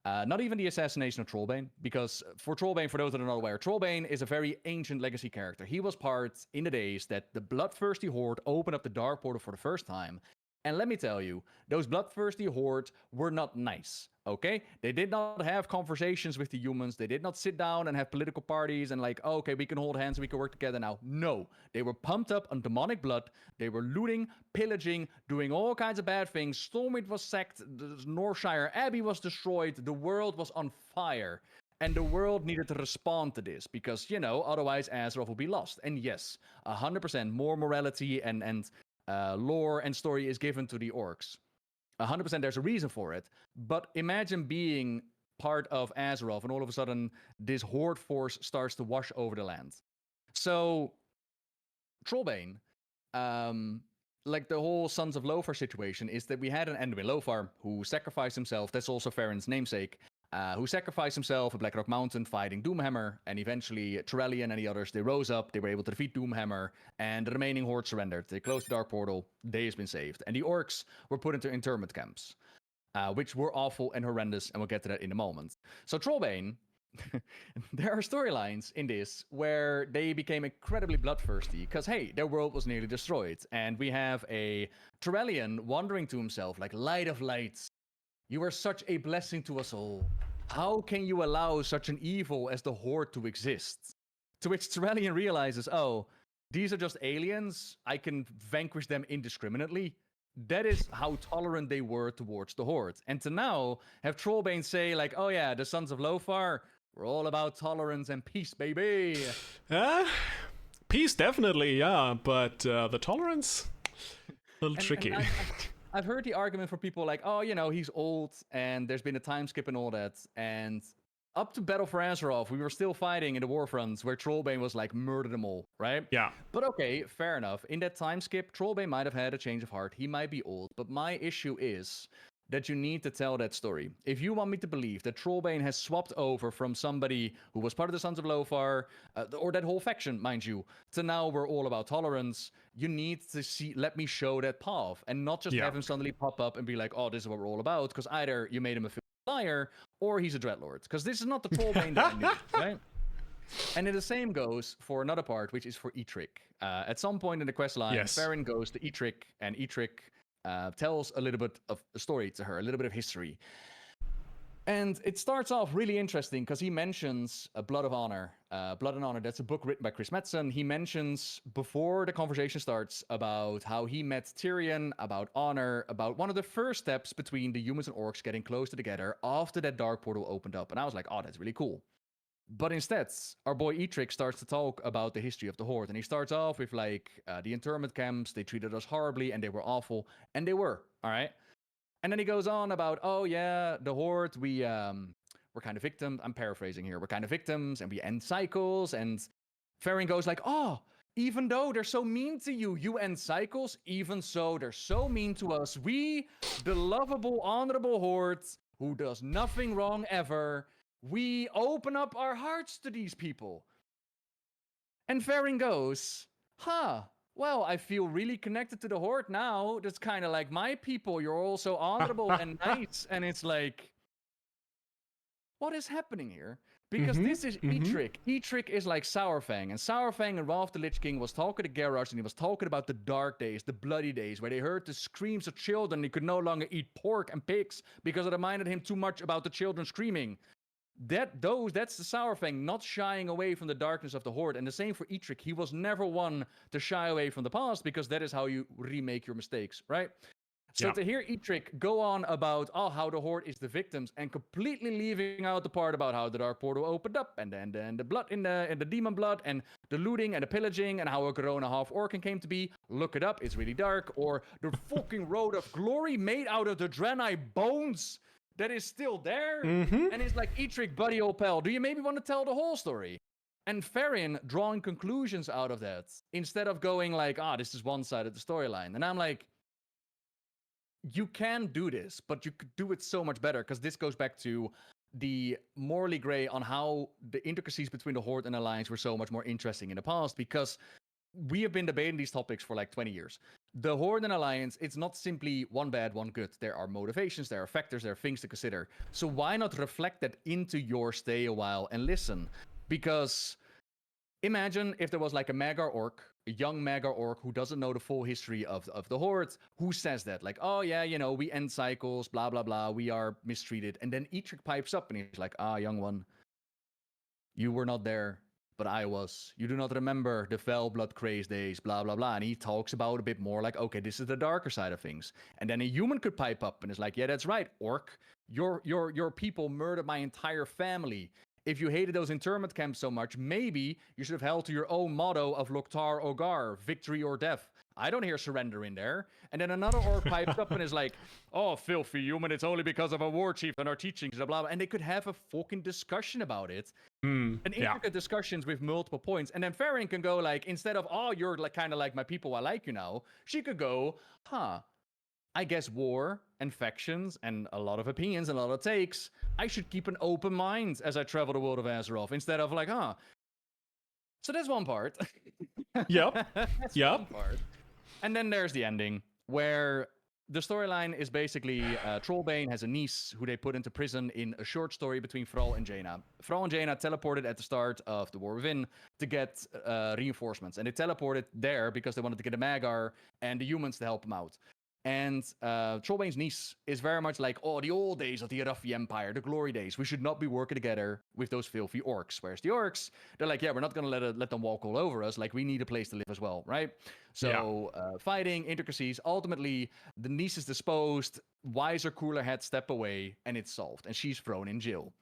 Not even the assassination of Trollbane, because for Trollbane, for those that are not aware, Trollbane is a very ancient legacy character. He was part in the days that the bloodthirsty Horde opened up the Dark Portal for the first time. And let me tell you, those bloodthirsty Hordes were not nice, okay? They did not have conversations with the humans. They did not sit down and have political parties and like, oh, okay, we can hold hands, we can work together now. No, they were pumped up on demonic blood. They were looting, pillaging, doing all kinds of bad things. Stormwind was sacked, the Northshire Abbey was destroyed, the world was on fire. And the world needed to respond to this because, otherwise Azeroth would be lost. And yes, 100% more morality and lore and story is given to the orcs. 100% there's a reason for it. But imagine being part of Azeroth and all of a sudden this horde force starts to wash over the land. So Trollbane, like the whole Sons of Lothar situation is that we had an Anduin Lothar who sacrificed himself. That's also Farron's namesake. Who sacrificed himself at Blackrock Mountain fighting Doomhammer, and eventually Turellian and the others, they rose up, they were able to defeat Doomhammer, and the remaining Horde surrendered. They closed the Dark Portal, they has been saved. And the orcs were put into internment camps, which were awful and horrendous, and we'll get to that in a moment. So Trollbane, there are storylines in this where they became incredibly bloodthirsty, because hey, their world was nearly destroyed, and we have a Turellian wondering to himself, like, light of lights, you are such a blessing to us all. How can you allow such an evil as the Horde to exist? To which Turellian realizes, oh, these are just aliens. I can vanquish them indiscriminately. That is how tolerant they were towards the Horde. And to now have Trollbane say, like, oh yeah, the Sons of Lothar, we're all about tolerance and peace, baby. Peace, definitely, yeah. But the tolerance, a little tricky. I've heard the argument from people like, oh, he's old and there's been a time skip and all that. And up to Battle for Azeroth, we were still fighting in the Warfronts where Trollbane was like, murder them all, right? Yeah. But okay, fair enough. In that time skip, Trollbane might have had a change of heart. He might be old. But my issue is that you need to tell that story. If you want me to believe that Trollbane has swapped over from somebody who was part of the Sons of Lothar, or that whole faction, mind you, to now we're all about tolerance, you need to let me show that path and not just have him suddenly pop up and be like, oh, this is what we're all about, because either you made him a liar or he's a dreadlord, because this is not the Trollbane that I knew, right? And then the same goes for another part, which is for Eitric. At some point in the quest line, Farron goes to Eitric, and Eitric tells a little bit of a story to her, a little bit of history. And it starts off really interesting because he mentions Blood of Honor. Blood and Honor, that's a book written by Chris Metzen. He mentions before the conversation starts about how he met Tyrion, about honor, about one of the first steps between the humans and orcs getting closer together after that dark portal opened up. And I was like, oh, that's really cool. But instead, our boy Eitric starts to talk about the history of the Horde. And he starts off with, like, the internment camps. They treated us horribly, and they were awful. And they were, all right? And then he goes on about, oh, yeah, the Horde, we're kind of victims. I'm paraphrasing here. We're kind of victims, and we end cycles. And Farron goes like, oh, even though they're so mean to you, you end cycles. Even so, they're so mean to us. We, the lovable, honorable Horde, who does nothing wrong ever, we open up our hearts to these people. And Farron goes, well, I feel really connected to the Horde now. That's kind of like my people. You're all so honorable and nice. And it's like, what is happening here? Because this is Eitric. Eitric is like Sourfang. And Sourfang and Wrath the Lich King was talking to Garrosh, and he was talking about the dark days, the bloody days, where they heard the screams of children. He could no longer eat pork and pigs because it reminded him too much about the children screaming. That's the Sourfang, not shying away from the darkness of the Horde. And the same for Eitric. He was never one to shy away from the past, because that is how you remake your mistakes, right? So to hear Eitric go on about how the Horde is the victims, and completely leaving out the part about how the Dark Portal opened up, and then the blood in the demon blood, and the looting and the pillaging, and how a Corona half Orcan came to be. Look it up, it's really dark. Or the fucking Road of Glory made out of the Draenei bones that is still there. And it's like, Eitric, buddy, old pal, do you maybe want to tell the whole story? And Farron drawing conclusions out of that, instead of going like, this is one side of the storyline. And I'm like, you can do this, but you could do it so much better, because this goes back to the morally gray on how the intricacies between the Horde and Alliance were so much more interesting in the past, because we have been debating these topics for like 20 years. The Horde and Alliance, it's not simply one bad, one good. There are motivations, there are factors, there are things to consider. So why not reflect that into your stay a while and listen? Because imagine if there was like a Magar orc, a young Magar orc who doesn't know the full history of the Horde, who says that, like, oh yeah, we end cycles, blah, blah, blah, we are mistreated. And then Eitric pipes up and he's like, young one, you were not there, but I was. You do not remember the fell blood craze days, blah, blah, blah. And he talks about a bit more like, okay, this is the darker side of things. And then a human could pipe up and is like, yeah, that's right, orc. Your people murdered my entire family. If you hated those internment camps so much, maybe you should have held to your own motto of Loktar Ogar, victory or death. I don't hear surrender in there. And then another orc pipes up and is like, oh, filthy human, it's only because of a war chief and our teachings, blah, blah. And they could have a fucking discussion about it. And intricate discussions with multiple points. And then Farron can go like, instead of, you're like kind of like my people, I like you now. She could go, I guess war and factions and a lot of opinions and a lot of takes, I should keep an open mind as I travel the world of Azeroth, instead of like, So that's one part. That's one part. And then there's the ending, where the storyline is basically Trollbane has a niece who they put into prison in a short story between Thrall and Jaina. Thrall and Jaina teleported at the start of the War Within to get reinforcements. And they teleported there because they wanted to get a Magar and the humans to help them out. And Trollbane's niece is very much like, the old days of the Arathi Empire, the glory days. We should not be working together with those filthy orcs. Whereas the orcs, they're like, we're not going to let them walk all over us. Like, we need a place to live as well, right? So fighting, intricacies, ultimately, the niece is disposed, wiser, cooler heads step away, and it's solved. And she's thrown in jail.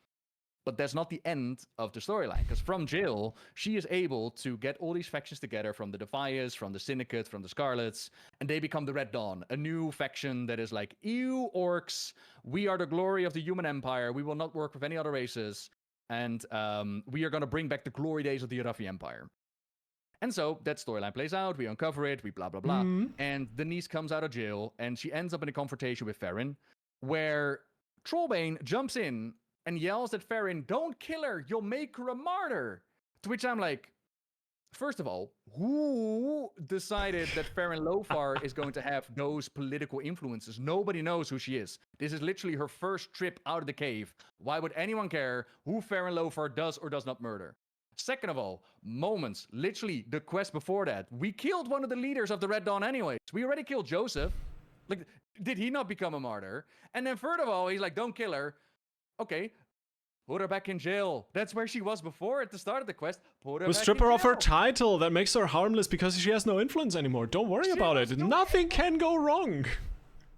But that's not the end of the storyline, because from jail, she is able to get all these factions together, from the Defias, from the Syndicate, from the Scarlets, and they become the Red Dawn, a new faction that is like, ew, orcs, we are the glory of the human empire, we will not work with any other races, and we are going to bring back the glory days of the Arathi Empire. And so that storyline plays out, we uncover it, we blah, blah, blah, and Denise comes out of jail, and she ends up in a confrontation with Farron, where Trollbane jumps in and yells at Farron, "Don't kill her, you'll make her a martyr." To which I'm like, first of all, who decided that Farron Lofar is going to have those political influences? Nobody knows who she is. This is literally her first trip out of the cave. Why would anyone care who Farron Lofar does or does not murder? Second of all, moments, literally the quest before that. We killed one of the leaders of the Red Dawn anyways. We already killed Joseph. Like, did he not become a martyr? And then third of all, he's like, don't kill her. Okay, put her back in jail. That's where she was before at the start of the quest. Put her We back strip in her jail. of her title. That makes her harmless because she has no influence anymore. Don't worry about it. Nothing can go wrong.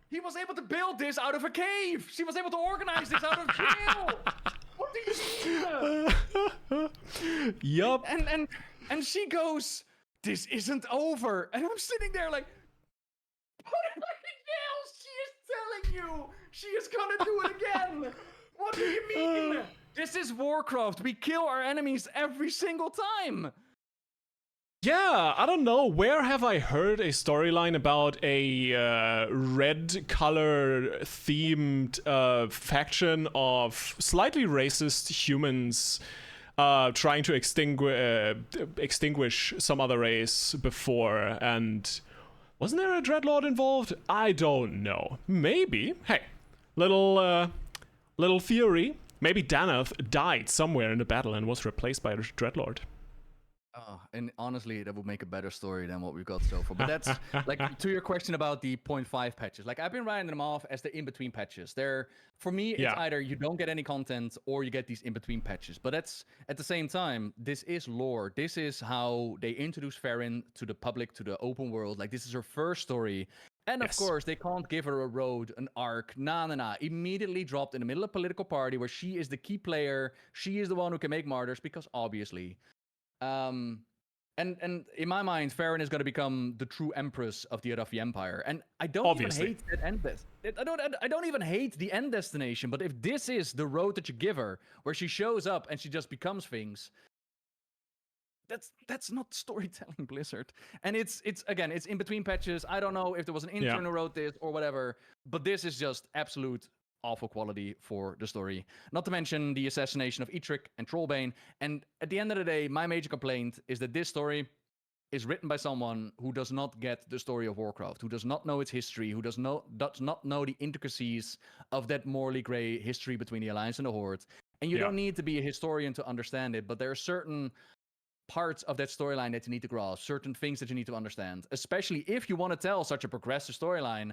He was able to build this out of a cave. She was able to organize this out of jail. What do you mean? Yup. And she goes, "This isn't over." And I'm sitting there like, put her back in jail. She is telling you she is gonna do it again. What do you mean? This is Warcraft. We kill our enemies every single time. Yeah, I don't know. Where have I heard a storyline about a red color themed faction of slightly racist humans trying to extinguish some other race before? And wasn't there a dreadlord involved? I don't know. Maybe. Hey, little theory. Maybe Danath died somewhere in the battle and was replaced by a dreadlord. And honestly, that would make a better story than what we've got so far. But that's like to your question about the 0.5 patches. Like I've been writing them off as the in-between patches. They're for me, it's either you don't get any content or you get these in-between patches. But that's at the same time, this is lore. This is how they introduce Farron to the public, to the open world. Like this is her first story. And of course, they can't give her a road, an arc. Nah. Immediately dropped in the middle of a political party where she is the key player. She is the one who can make martyrs because obviously. And in my mind, Farron is going to become the true empress of the Arathi Empire. And I don't even hate that end. I don't even hate the end destination. But if this is the road that you give her, where she shows up and she just becomes things, that's not storytelling, Blizzard. And it's again, it's in between patches. I don't know if there was an intern who wrote this or whatever, but this is just absolute awful quality for the story. Not to mention the assassination of Eitrigg and Trollbane. And at the end of the day, my major complaint is that this story is written by someone who does not get the story of Warcraft, who does not know its history, who does not know the intricacies of that morally gray history between the Alliance and the Horde. And you don't need to be a historian to understand it, but there are certain parts of that storyline that you need to grasp, certain things that you need to understand, especially if you want to tell such a progressive storyline.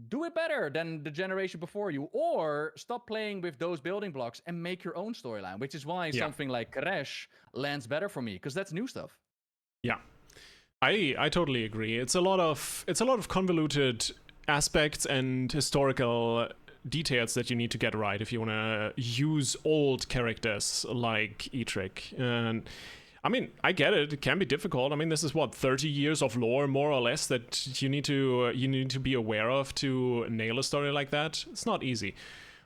Do it better than the generation before you, or stop playing with those building blocks and make your own storyline, which is why something like Crash lands better for me, because that's new stuff. Yeah, I totally agree. It's a lot of convoluted aspects and historical details that you need to get right if you want to use old characters like Eitrigg. And I mean, I get it. It can be difficult. I mean, this is 30 years of lore, more or less, that you need to be aware of to nail a story like that. It's not easy,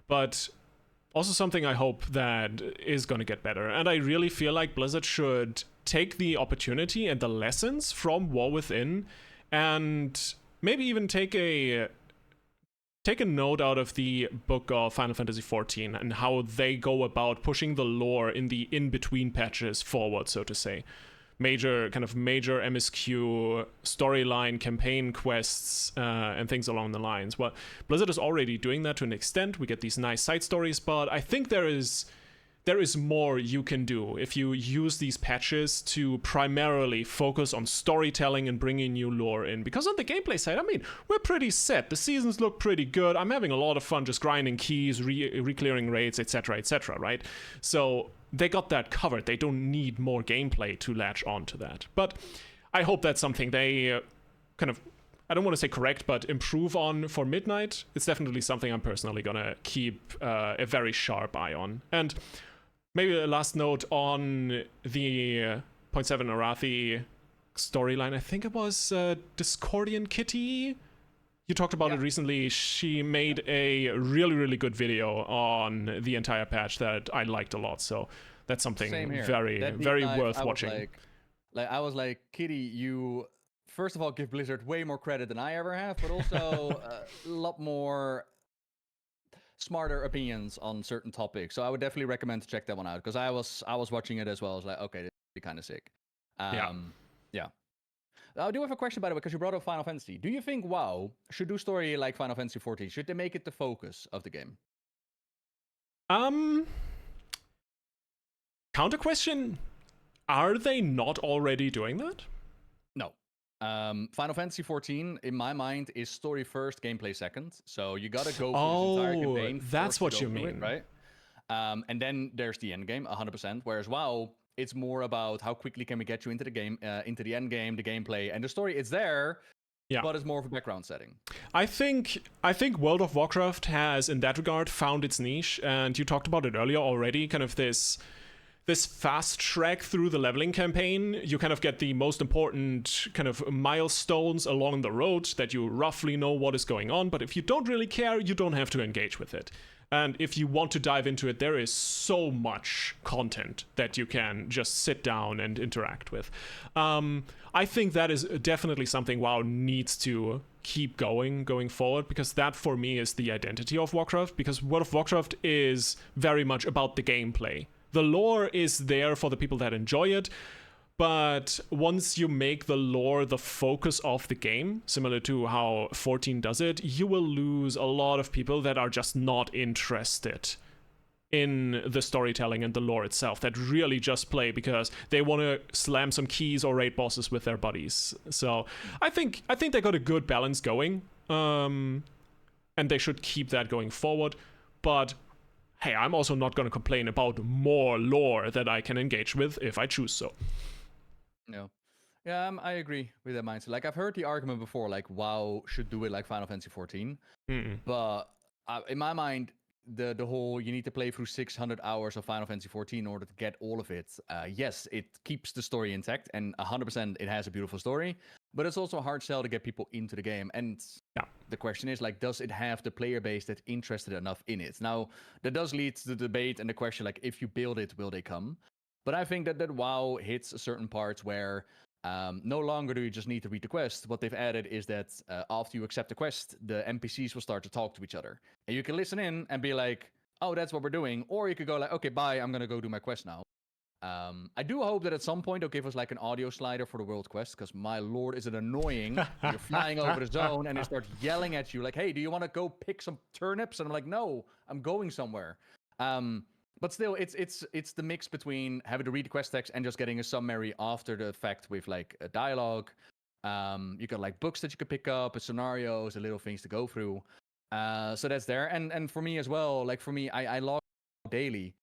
but also something I hope that is going to get better. And I really feel like Blizzard should take the opportunity and the lessons from War Within, and maybe even take a note out of the book of Final Fantasy XIV and how they go about pushing the lore in the in-between patches forward, so to say. Major MSQ storyline, campaign quests, and things along the lines. Well, Blizzard is already doing that to an extent. We get these nice side stories, but I think there is more you can do if you use these patches to primarily focus on storytelling and bringing new lore in. Because on the gameplay side, I mean, we're pretty set. The seasons look pretty good. I'm having a lot of fun just grinding keys, re-clearing raids, etc., right? So they got that covered. They don't need more gameplay to latch onto that. But I hope that's something they I don't want to say correct, but improve on for Midnight. It's definitely something I'm personally gonna keep a very sharp eye on. And maybe a last note on the 0.7 Arathi storyline. I think it was Discordian Kitty. You talked about it recently. She made a really, really good video on the entire patch that I liked a lot. So that's something very worth watching. I was like, Kitty, you first of all give Blizzard way more credit than I ever have, but also a lot more smarter opinions on certain topics. So I would definitely recommend to check that one out because I was watching it as well. I was like, okay, this is kind of sick. Yeah. I do have a question, by the way, because you brought up Final Fantasy. Do you think WoW should do story like Final Fantasy 14? Should they make it the focus of the game? Counter question: are they not already doing that? No. Final Fantasy 14, in my mind, is story first, gameplay second. So you gotta go through this entire campaign. That's what you mean, it, right? And then there's the end game, 100%. Whereas WoW, it's more about how quickly can we get you into the game, into the end game, the gameplay, and the story. It's there, but it's more of a background setting. I think World of Warcraft has, in that regard, found its niche, and you talked about it earlier already. Kind of this fast track through the leveling campaign. You kind of get the most important kind of milestones along the road that you roughly know what is going on, but if you don't really care, you don't have to engage with it. And if you want to dive into it, there is so much content that you can just sit down and interact with. I think that is definitely something WoW needs to keep going forward, because that for me is the identity of Warcraft, because World of Warcraft is very much about the gameplay. The lore is there for the people that enjoy it, but once you make the lore the focus of the game, similar to how 14 does it, you will lose a lot of people that are just not interested in the storytelling and the lore itself, that really just play because they want to slam some keys or raid bosses with their buddies. So I think they got a good balance going, and they should keep that going forward. But hey, I'm also not going to complain about more lore that I can engage with if I choose so. No. Yeah, I agree with that mindset. Like, I've heard the argument before, like, WoW should do it like Final Fantasy 14. But in my mind, the whole you need to play through 600 hours of Final Fantasy 14 in order to get all of it. Yes, it keeps the story intact, and 100% it has a beautiful story. But it's also a hard sell to get people into the game. And the question is, like, does it have the player base that's interested enough in it? Now, that does lead to the debate and the question, like, if you build it, will they come? But I think that WoW hits certain parts where no longer do you just need to read the quest. What they've added is that after you accept the quest, the NPCs will start to talk to each other. And you can listen in and be like, oh, that's what we're doing. Or you could go like, okay, bye, I'm going to go do my quest now. I do hope that at some point they'll give us like an audio slider for the world quest, because my lord, is it annoying. You're flying over the zone and they start yelling at you like, hey, do you want to go pick some turnips? And I'm like, no, I'm going somewhere. But still, it's the mix between having to read the quest text and just getting a summary after the fact with like a dialogue. You got like books that you could pick up, scenarios, little things to go through. So that's there. And for me as well, like for me, I log daily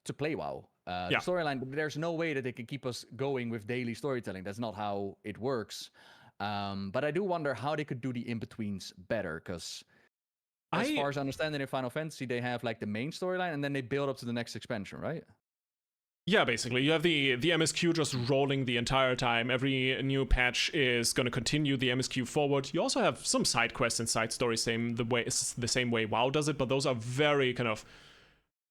to play WoW. The storyline, there's no way that they can keep us going with daily storytelling. That's not how it works. But I do wonder how they could do the in-betweens better, because as far as I understand it, in Final Fantasy, they have like the main storyline and then they build up to the next expansion, right? Yeah, basically. You have the MSQ just rolling the entire time. Every new patch is going to continue the MSQ forward. You also have some side quests and side stories the same way WoW does it, but those are very kind of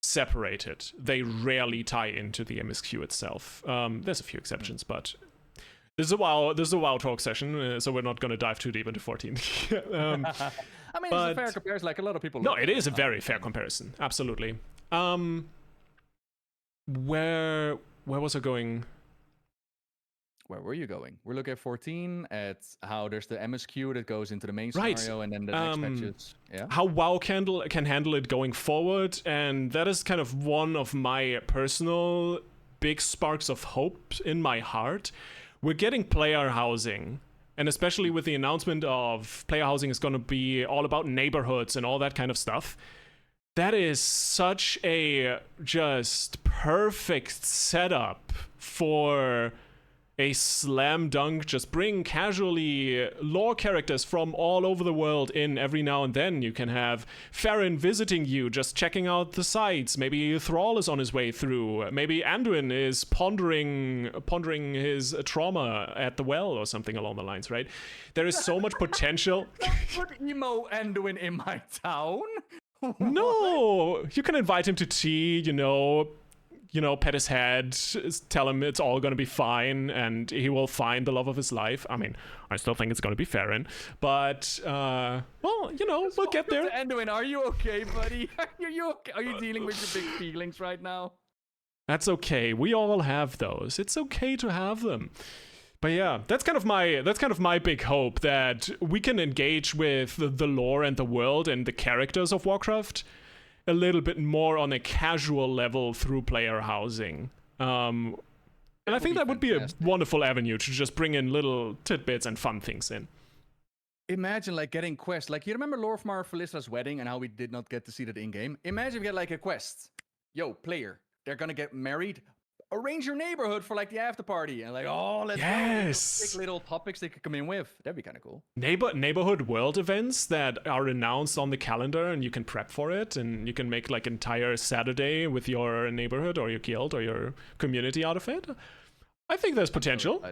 separated. They rarely tie into the MSQ itself. There's a few exceptions, but this is a WoW talk session, so we're not going to dive too deep into 14. I mean, it's a fair comparison. Like a lot of people. No, it is a very fair comparison. Absolutely. Where was I going? Where were you going? We're looking at 14, at how there's the MSQ that goes into the main scenario, and then the next patches. Yeah. How WoW can handle it going forward, and that is kind of one of my personal big sparks of hope in my heart. We're getting player housing, and especially with the announcement of player housing is going to be all about neighborhoods and all that kind of stuff. That is such a just perfect setup for a slam dunk. Just bring casually lore characters from all over the world in every now and then. You can have Farron visiting you, just checking out the sites. Maybe Thrall is on his way through. Maybe Anduin is pondering his trauma at the well or something along the lines, right? There is so much potential. Don't put emo Anduin in my town. No, you can invite him to tea, pet his head, tell him it's all going to be fine, and he will find the love of his life. I mean, I still think it's going to be Farron, but well, we'll get there. Anduin, are you okay, buddy? Are you okay? Are you dealing with your big feelings right now? That's okay. We all have those. It's okay to have them. But yeah, that's kind of my big hope, that we can engage with the lore and the world and the characters of Warcraft a little bit more on a casual level through player housing. And I think that would be a wonderful avenue to just bring in little tidbits and fun things in. Imagine like getting quests. Like, you remember Lorfmar Felicia's wedding and how we did not get to see that in game? Imagine we get like a quest. Yo, player, they're gonna get married. Arrange your neighborhood for like the after party, and like, oh, let's go. Pick little topics they could come in with. That'd be kind of cool. Neighborhood world events that are announced on the calendar, and you can prep for it, and you can make like entire Saturday with your neighborhood or your guild or your community out of it. I think there's potential.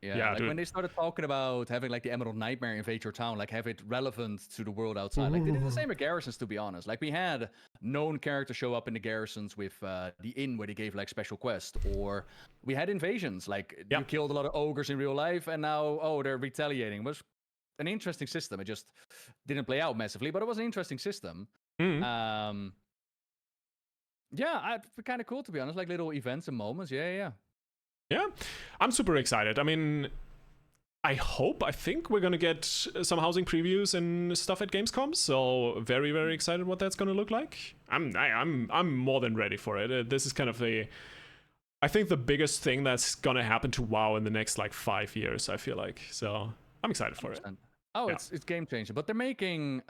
Yeah, like when they started talking about having like the Emerald Nightmare invade your town, like have it relevant to the world outside. Like they did the same with garrisons, to be honest. Like we had known characters show up in the garrisons with the inn where they gave like special quests, or we had invasions. Like you killed a lot of ogres in real life, and now they're retaliating. It was an interesting system. It just didn't play out massively, but it was an interesting system. Yeah, it'd be kind of cool, to be honest. Like little events and moments. Yeah, I'm super excited. I mean, I think we're gonna get some housing previews and stuff at Gamescom. So very, very excited what that's gonna look like. I'm more than ready for it. This is kind of I think the biggest thing that's gonna happen to WoW in the next like 5 years. I feel like, so I'm excited for it. Oh, it's game changing, but they're making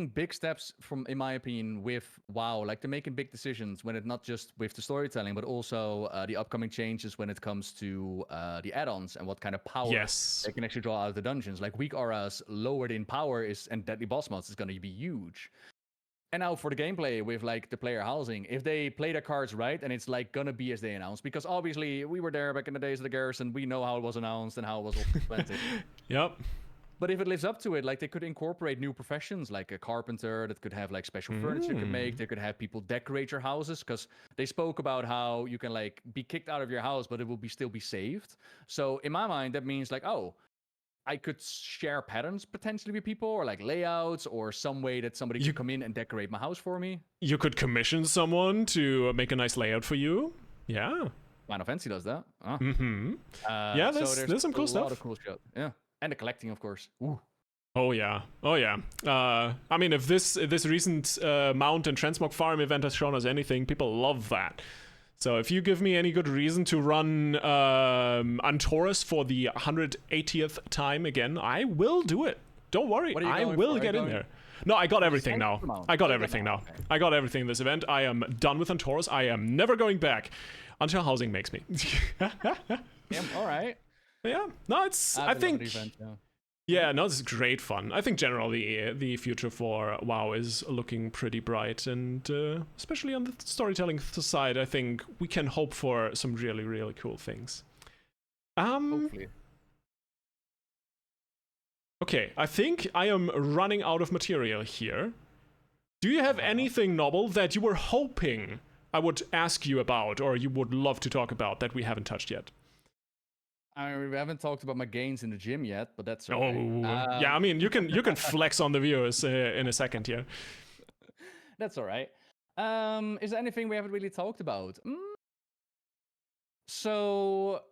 big steps in my opinion, with WoW. Like they're making big decisions when it's not just with the storytelling, but also the upcoming changes when it comes to the add-ons and what kind of power they can actually draw out of the dungeons. Like weak auras lowered in power and deadly boss mods is going to be huge. And now for the gameplay with like the player housing, if they play their cards right, and it's like gonna be as they announced, because obviously we were there back in the days of the Garrison, we know how it was announced and how it was all implemented. Yep. But if it lives up to it, like they could incorporate new professions, like a carpenter that could have like special furniture could make. They could have people decorate your houses, because they spoke about how you can like be kicked out of your house, but it will still be saved. So in my mind, that means like, I could share patterns potentially with people, or like layouts, or some way that somebody could come in and decorate my house for me. You could commission someone to make a nice layout for you. Yeah. Final Fantasy does that. Yeah, there's some cool stuff. A lot of cool shit. Yeah. And the collecting, of course. Ooh. Oh yeah. I mean, if this recent Mount and Transmog Farm event has shown us anything, people love that. So if you give me any good reason to run Antorus for the 180th time again, I will do it. Don't worry, I will get in there. No, I got everything now. I got everything this event. I am done with Antorus. I am never going back until housing makes me. All right. Yeah, no, it's. I think. This is great fun. I think generally the future for WoW is looking pretty bright, and especially on the storytelling side, I think we can hope for some really, really cool things. Hopefully. Okay, I think I am running out of material here. Do you have anything, Nobbel, that you were hoping I would ask you about, or you would love to talk about that we haven't touched yet? I mean, we haven't talked about my gains in the gym yet, but that's okay. Yeah, I mean, you can flex on the viewers in a second here. That's all right. Is there anything we haven't really talked about? So,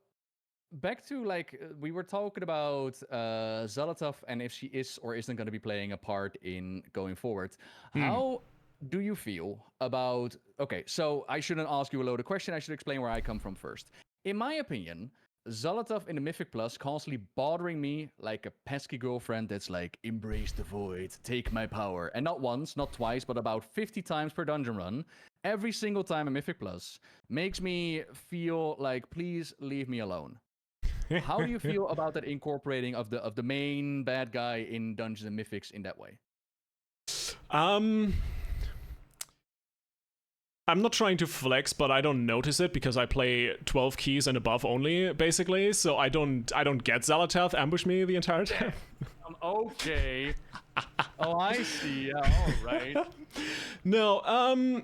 back to like we were talking about Zolotov and if she is or isn't going to be playing a part in going forward. How do you feel about? Okay, so I shouldn't ask you a loaded question. I should explain where I come from first. In my opinion, Zolotov in the Mythic Plus constantly bothering me like a pesky girlfriend that's like, embrace the void, take my power. And not once, not twice, but about 50 times per dungeon run. Every single time in Mythic Plus makes me feel like, please leave me alone. How do you feel about that incorporating of the main bad guy in Dungeons and Mythics in that way? I'm not trying to flex, but I don't notice it because I play 12 keys and above only, basically. So I don't get Zalatath ambush me the entire time. Okay. Oh, I see. Yeah, all right. No.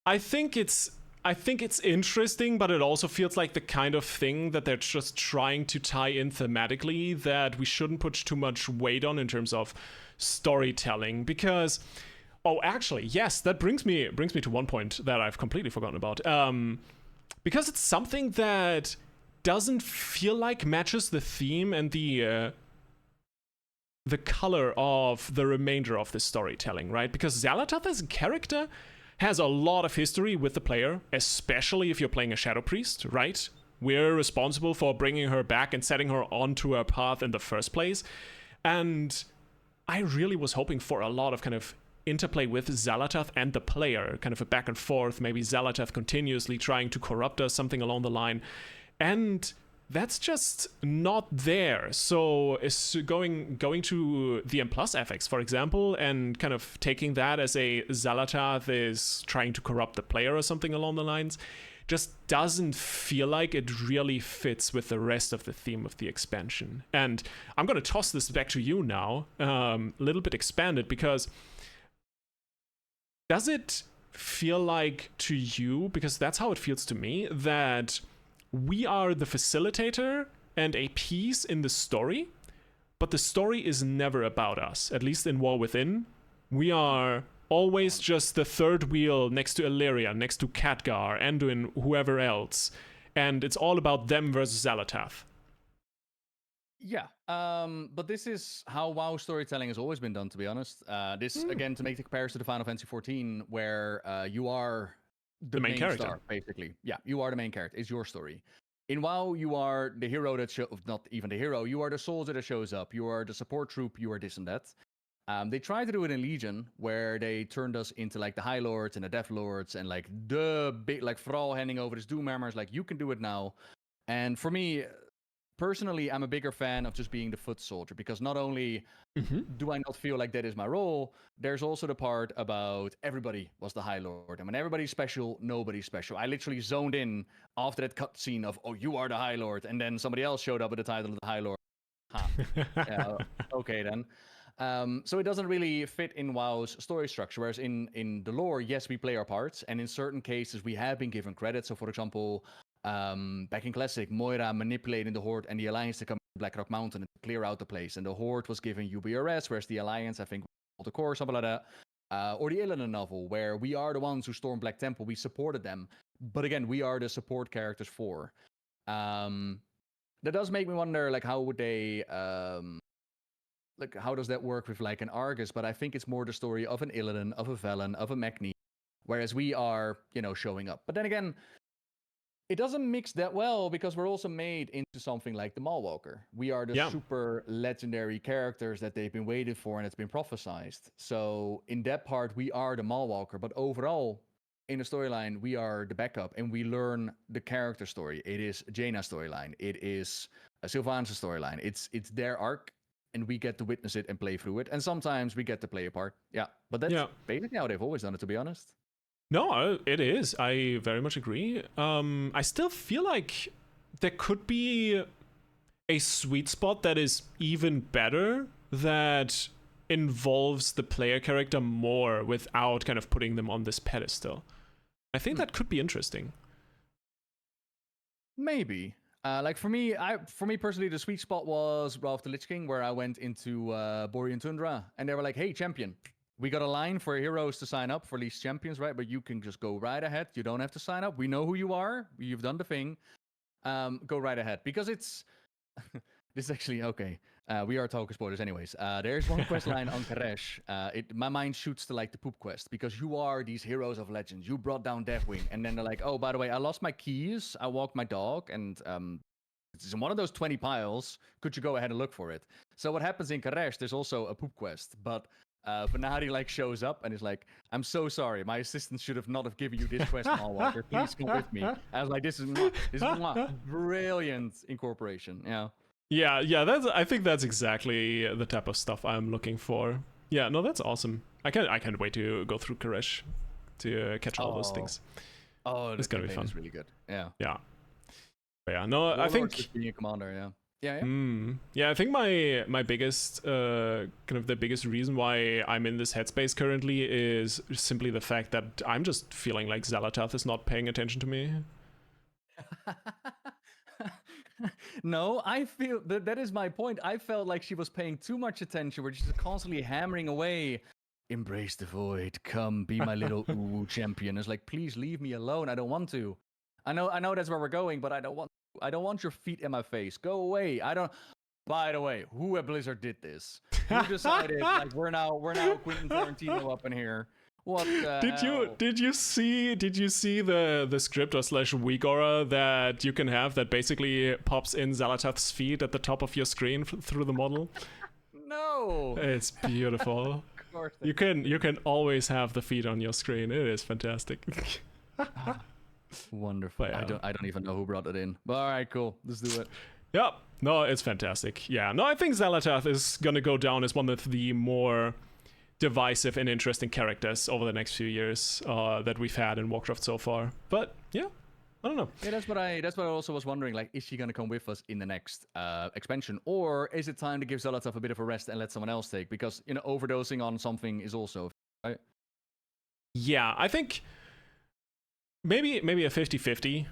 I think it's interesting, but it also feels like the kind of thing that they're just trying to tie in thematically that we shouldn't put too much weight on in terms of storytelling. Because, oh, actually, yes, that brings me to one point that I've completely forgotten about. Because it's something that doesn't feel like matches the theme and the color of the remainder of the storytelling, right? Because Xal'atath as a character has a lot of history with the player, especially if you're playing a Shadow Priest, right? We're responsible for bringing her back and setting her onto her path in the first place. And I really was hoping for a lot of kind of interplay with Xal'atath and the player, kind of a back and forth, maybe Xal'atath continuously trying to corrupt us, something along the line. And that's just not there. So going to the M+ FX, for example, and kind of taking that as a Xal'atath is trying to corrupt the player or something along the lines, just doesn't feel like it really fits with the rest of the theme of the expansion. And I'm going to toss this back to you now, a little bit expanded, because does it feel like to you, because that's how it feels to me, that we are the facilitator and a piece in the story, but the story is never about us, at least in War Within. We are always just the third wheel next to Illyria, next to Khadgar, Anduin, whoever else, and it's all about them versus Xal'atath. Yeah, but this is how WoW storytelling has always been done, to be honest. Again, to make the comparison to Final Fantasy XIV, where you are the main character. Star, basically. Yeah, you are the main character. It's your story. In WoW, you are the hero that not even the hero, you are the soldier that shows up. You are the support troop, you are this and that. They tried to do it in Legion, where they turned us into like the High Lords and the Death Lords and like the big, like Thrall handing over his Doom Hammers, like you can do it now. And for me, personally, I'm a bigger fan of just being the foot soldier, because not only do I not feel like that is my role, there's also the part about everybody was the High Lord. And when everybody's special, nobody's special. I literally zoned in after that cutscene of, oh, you are the High Lord. And then somebody else showed up with the title of the High Lord. Yeah, okay then. So it doesn't really fit in WoW's story structure. Whereas in the lore, yes, we play our parts. And in certain cases, we have been given credit. So for example, back in Classic, Moira manipulating the Horde and the Alliance to come to Blackrock Mountain and clear out the place. And the Horde was given UBRS, whereas the Alliance, I think, the core, something like that. Or the Illidan novel, where we are the ones who stormed Black Temple. We supported them. But again, we are the support characters for. That does make me wonder, like, how would they... like, how does that work with, like, an Argus? But I think it's more the story of an Illidan, of a Velen, of a Magni. Whereas we are, showing up. But then again... it doesn't mix that well, because we're also made into something like the Maulwalker. We are the super legendary characters that they've been waiting for and it's been prophesized. So in that part, we are the Maulwalker. But overall, in the storyline, we are the backup and we learn the character story. It is Jaina's storyline. It is Sylvan's storyline. It's their arc, and we get to witness it and play through it. And sometimes we get to play a part. Yeah, but that's basically how they've always done it, to be honest. No, it is. I very much agree. I still feel like there could be a sweet spot that is even better, that involves the player character more without kind of putting them on this pedestal. I think that could be interesting. Maybe. Like for me personally, the sweet spot was Wrath the Lich King, where I went into Borean Tundra, and they were like, "Hey, champion, we got a line for heroes to sign up for these champions, right? But you can just go right ahead. You don't have to sign up. We know who you are. You've done the thing. Go right ahead." Because it's... this is actually... okay. We are talking spoilers anyways. There's one quest line on Karesh. My mind shoots to like the poop quest, because you are these heroes of legends. You brought down Deathwing. And then they're like, "Oh, by the way, I lost my keys. I walked my dog. And it's in one of those 20 piles. Could you go ahead and look for it?" So what happens in Karesh, there's also a poop quest. But Venari like shows up and is like, "I'm so sorry. My assistant should have not have given you this quest, Walker. Please come with me." I was like, this is brilliant incorporation. Yeah. I think that's exactly the type of stuff I'm looking for. Yeah, no, that's awesome. I can't wait to go through Karesh to catch all those things. Oh, it's gonna be fun. It's really good. Yeah. But yeah. No, I think being a commander. Yeah. Yeah. Yeah, I think my biggest kind of the biggest reason why I'm in this headspace currently is simply the fact that I'm just feeling like Xalatath is not paying attention to me. No, I feel that is my point. I felt like she was paying too much attention, where she's constantly hammering away. Embrace the void. Come, be my little ooh champion. It's like, please leave me alone. I don't want to. I know that's where we're going, but I don't want your feet in my face. Go away. I don't. By the way, who at Blizzard did this? Who decided like we're now Quentin Tarantino up in here? What the hell? Did you see the script or slash weak aura that you can have that basically pops in Xalatath's feet at the top of your screen through the model? No. It's beautiful. Of course. You can always have the feet on your screen. It is fantastic. Wonderful. Yeah. I don't even know who brought it in. But all right, cool. Let's do it. Yeah. No, it's fantastic. Yeah. No, I think Xalatath is gonna go down as one of the more divisive and interesting characters over the next few years that we've had in Warcraft so far. But yeah, I don't know. Yeah, that's what I also was wondering. Like, is she gonna come with us in the next expansion, or is it time to give Xalatath a bit of a rest and let someone else take? Because overdosing on something is also right. Yeah, I think maybe a 50-50.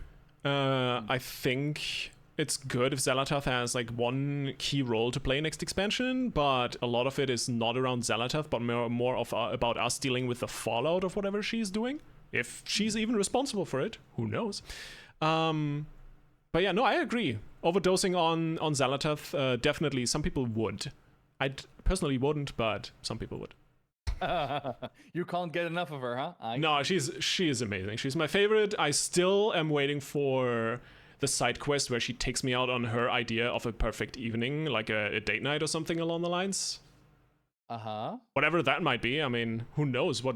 I think it's good if Xalatath has like one key role to play next expansion, but a lot of it is not around Xalatath, but more of about us dealing with the fallout of whatever she's doing. If she's even responsible for it, who knows? But yeah, no, I agree. Overdosing on Xalatath, definitely. Some people would. I personally wouldn't, but some people would. You can't get enough of her, huh? No, she is amazing. She's my favorite. I still am waiting for the side quest where she takes me out on her idea of a perfect evening, like a date night or something along the lines. Whatever that might be. I mean, who knows what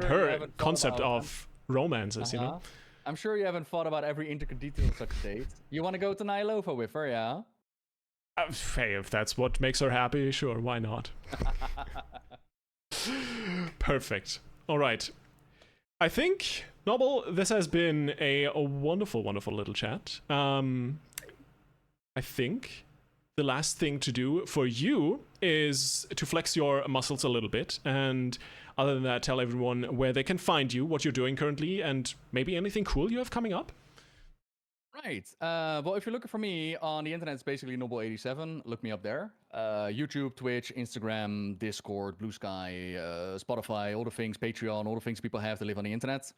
her concept of romance is, you know? I'm sure you haven't thought about every intricate detail of such a date. You want to go to Nylofa with her, yeah? Hey, if that's what makes her happy, sure, why not? Perfect. All right. I think, Nobbel, this has been a wonderful, wonderful little chat. I think the last thing to do for you is to flex your muscles a little bit. And other than that, tell everyone where they can find you, what you're doing currently, and maybe anything cool you have coming up. Right. Well, if you're looking for me on the internet, it's basically Nobbel87. Look me up there. YouTube, Twitch, Instagram, Discord, Blue Sky, Spotify, all the things, Patreon, all the things people have to live on the internet.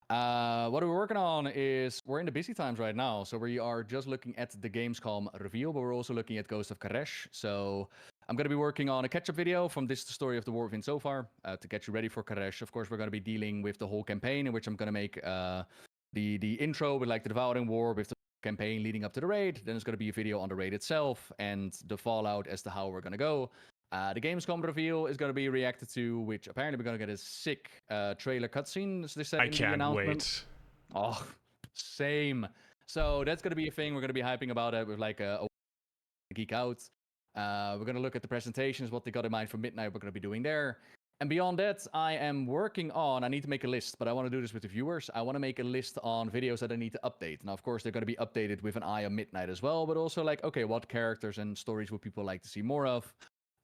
What we're working on is we're in the busy times right now. So we are just looking at the Gamescom reveal, but we're also looking at Ghost of Karesh. So I'm going to be working on a catch-up video from This the Story of the War Within so far to get you ready for Karesh. Of course, we're going to be dealing with the whole campaign, in which I'm going to make the intro with like the Devouring War with the campaign leading up to the raid. Then there's going to be a video on the raid itself and the fallout as to how we're going to go. The Gamescom reveal is going to be reacted to, which apparently we're going to get a sick trailer cutscene. As they said I in the can't announcement. wait. Oh, same. So that's going to be a thing. We're going to be hyping about it with like a geek out. We're going to look at the presentations, what they got in mind for midnight. We're going to be doing there. And beyond that, I am working on, I need to make a list, but I want to do this with the viewers. I want to make a list on videos that I need to update. Now, of course, they're going to be updated with an eye on midnight as well, but also like, okay, what characters and stories would people like to see more of?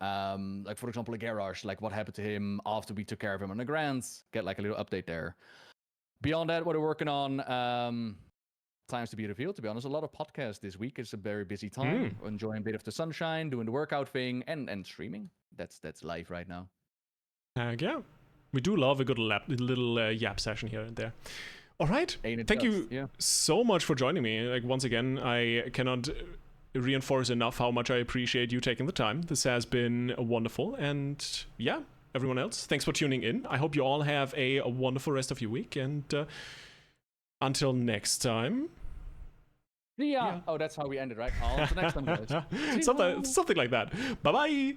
Like, for example, a Garrosh, like what happened to him after we took care of him on the Grants? Get like a little update there. Beyond that, what we're working on, times to be revealed, to be honest. A lot of podcasts this week. It's a very busy time. Enjoying a bit of the sunshine, doing the workout thing, and streaming. That's life right now. Yeah, we do love a good little yap session here and there. All right, thank you so much for joining me. Like, once again, I cannot reinforce enough how much I appreciate you taking the time. This has been wonderful, and yeah, everyone else, thanks for tuning in. I hope you all have a wonderful rest of your week, and until next time. Yeah. Oh, that's how we ended, right? On to next time, guys. Something like that. Bye-bye.